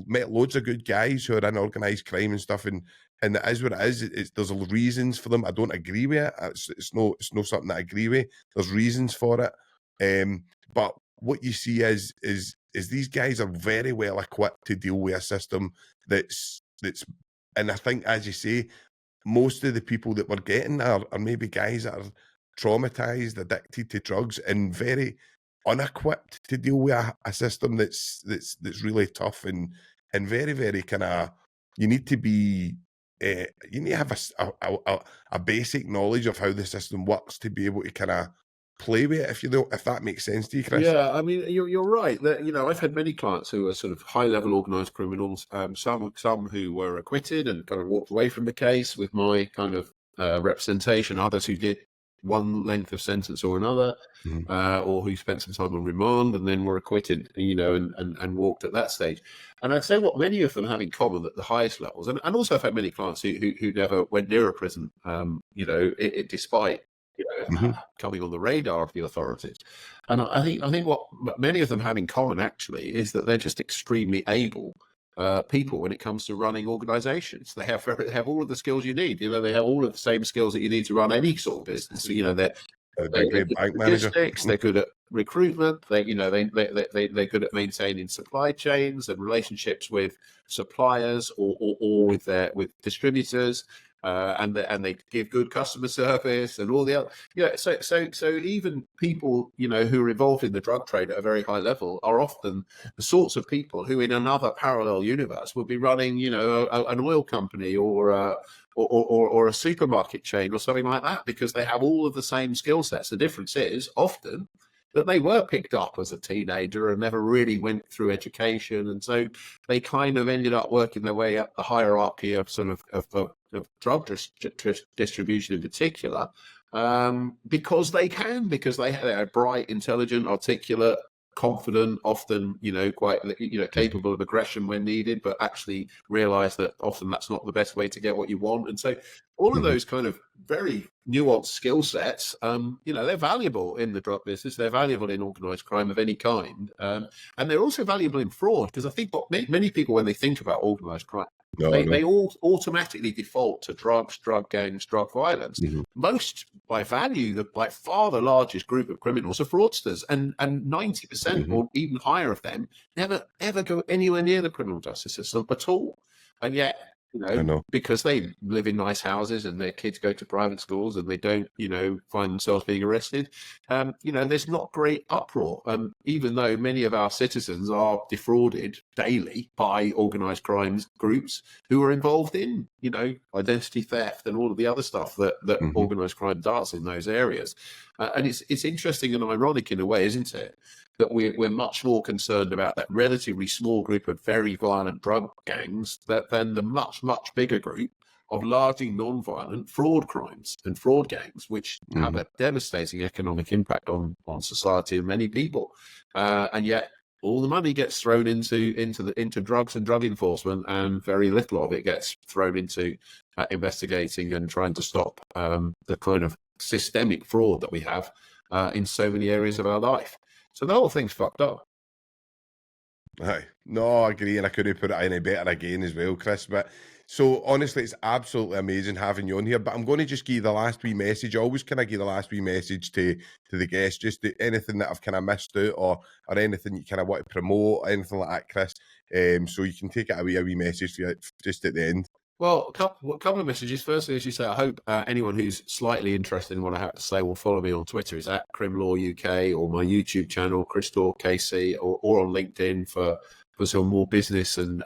met loads of good guys who are in organised crime and stuff, and it is what it is. There's reasons for them. I don't agree with it. It's not something that I agree with. There's reasons for it, but what you see is these guys are very well equipped to deal with a system that's, and I think, as you say, most of the people that we're getting are maybe guys that are traumatized, addicted to drugs, and very unequipped to deal with a system that's really tough and very, very kind of, you need to have a basic knowledge of how the system works to be able to kind of play with it, if that makes sense to you, Chris. Yeah, I mean, you're right. That, you know, I've had many clients who are sort of high-level organised criminals. Some who were acquitted and kind of walked away from the case with my kind of representation. Others who did one length of sentence or another, or who spent some time on remand and then were acquitted, you know, and walked at that stage. And I'd say what many of them have in common at the highest levels, and also I've had many clients who never went near a prison, you know, despite coming on the radar of the authorities. And I think what many of them have in common actually is that they're just extremely able people when it comes to running organizations. They have all of the skills you need. You know, they have all of the same skills that you need to run any sort of business. So, you know, they're good at logistics, they're good at recruitment, they're good at maintaining supply chains and relationships with suppliers or with distributors. And they give good customer service and all the other, so even people, you know, who are involved in the drug trade at a very high level are often the sorts of people who in another parallel universe would be running, you know, an oil company or a supermarket chain or something like that, because they have all of the same skill sets. The difference is often that they were picked up as a teenager and never really went through education, and so they kind of ended up working their way up the hierarchy of sort of drug distribution in particular, because they are bright, intelligent, articulate, confident, often, you know, quite, you know, capable of aggression when needed, but actually realize that often that's not the best way to get what you want. And so all of those kind of very nuanced skill sets, you know, they're valuable in the drug business. They're valuable in organized crime of any kind. And they're also valuable in fraud, because I think what many people, when they think about organized crime, No, They all automatically default to drugs, drug gangs, drug violence. Most, by value, by far the largest group of criminals are fraudsters, and 90% or even higher of them never ever go anywhere near the criminal justice system at all. And yet, I know. because they live in nice houses and their kids go to private schools and they don't, find themselves being arrested, there's not great uproar. Even though many of our citizens are defrauded daily by organised crimes groups who are involved in, identity theft and all of the other stuff that organised crime does in those areas. And it's interesting and ironic in a way, isn't it, that we're much more concerned about that relatively small group of very violent drug gangs than the much, much bigger group of largely non-violent fraud crimes and fraud gangs, which have a devastating economic impact on society and many people. And yet all the money gets thrown into drugs and drug enforcement, and very little of it gets thrown into investigating and trying to stop the kind of systemic fraud that we have in so many areas of our life. So the whole thing's fucked up. Aye. No, I agree, and I couldn't put it any better again as well, Chris. But so honestly, it's absolutely amazing having you on here. But I'm going to just give the last wee message. I always kind of give the last wee message to the guests, just anything that I've kind of missed out, or anything you kind of want to promote, anything like that, Chris. So you can take it away, a wee message just at the end. Well, a couple of messages. Firstly, as you say, I hope anyone who's slightly interested in what I have to say will follow me on Twitter. It's at Crimlaw UK, or my YouTube channel, Christor KC, or on LinkedIn for some more business and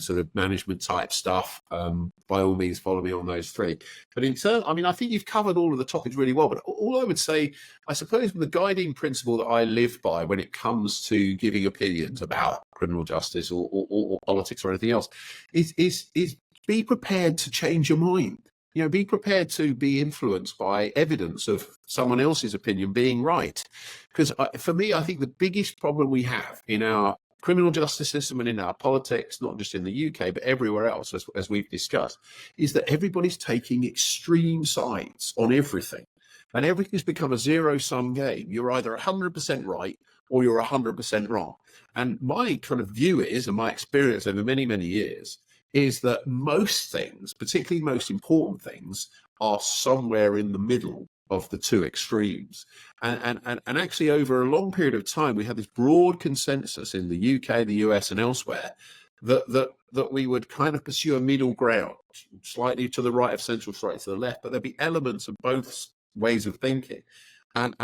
sort of management type stuff. By all means, follow me on those three. But in turn, I think you've covered all of the topics really well. But all I would say, I suppose, the guiding principle that I live by when it comes to giving opinions about criminal justice or politics or anything else is be prepared to change your mind. Be prepared to be influenced by evidence of someone else's opinion being right. Because for me, I think the biggest problem we have in our criminal justice system and in our politics, not just in the UK, but everywhere else, as we've discussed, is that everybody's taking extreme sides on everything. And everything's become a zero-sum game. You're either 100% right or you're 100% wrong. And my kind of view is, and my experience over many, many years, is that most things, particularly most important things, are somewhere in the middle of the two extremes. And actually, over a long period of time, we had this broad consensus in the UK, the US, and elsewhere that we would kind of pursue a middle ground, slightly to the right of central, slightly to the left, but there'd be elements of both ways of thinking. And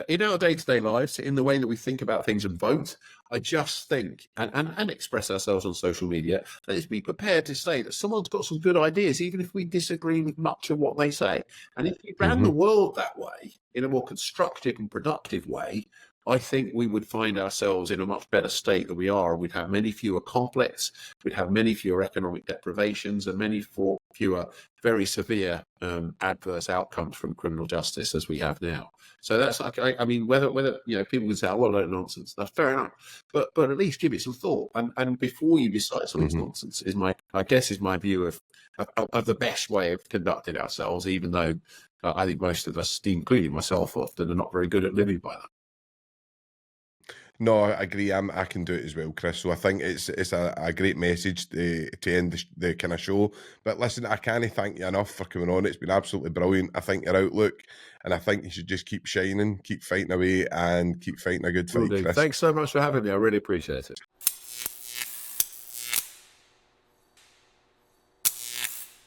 in our day-to-day lives, in the way that we think about things and vote, I just think, and express ourselves on social media, let's be prepared to say that someone's got some good ideas, even if we disagree with much of what they say. And if we ran the world that way, in a more constructive and productive way, I think we would find ourselves in a much better state than we are. We'd have many fewer conflicts, we'd have many fewer economic deprivations, and many fewer very severe adverse outcomes from criminal justice as we have now. So that's like, whether people can say, oh, well, that's nonsense. That's fair enough, but at least give it some thought, and before you decide something's nonsense, is my view of the best way of conducting ourselves. Even though I think most of us, including myself, often are not very good at living by that. No, I agree. I can do it as well, Chris. So I think it's a great message to end the kind of show. But listen, I can't thank you enough for coming on. It's been absolutely brilliant. I think your outlook, and I think you should just keep shining, keep fighting away, and keep fighting a good fight, Chris. Thanks so much for having me. I really appreciate it.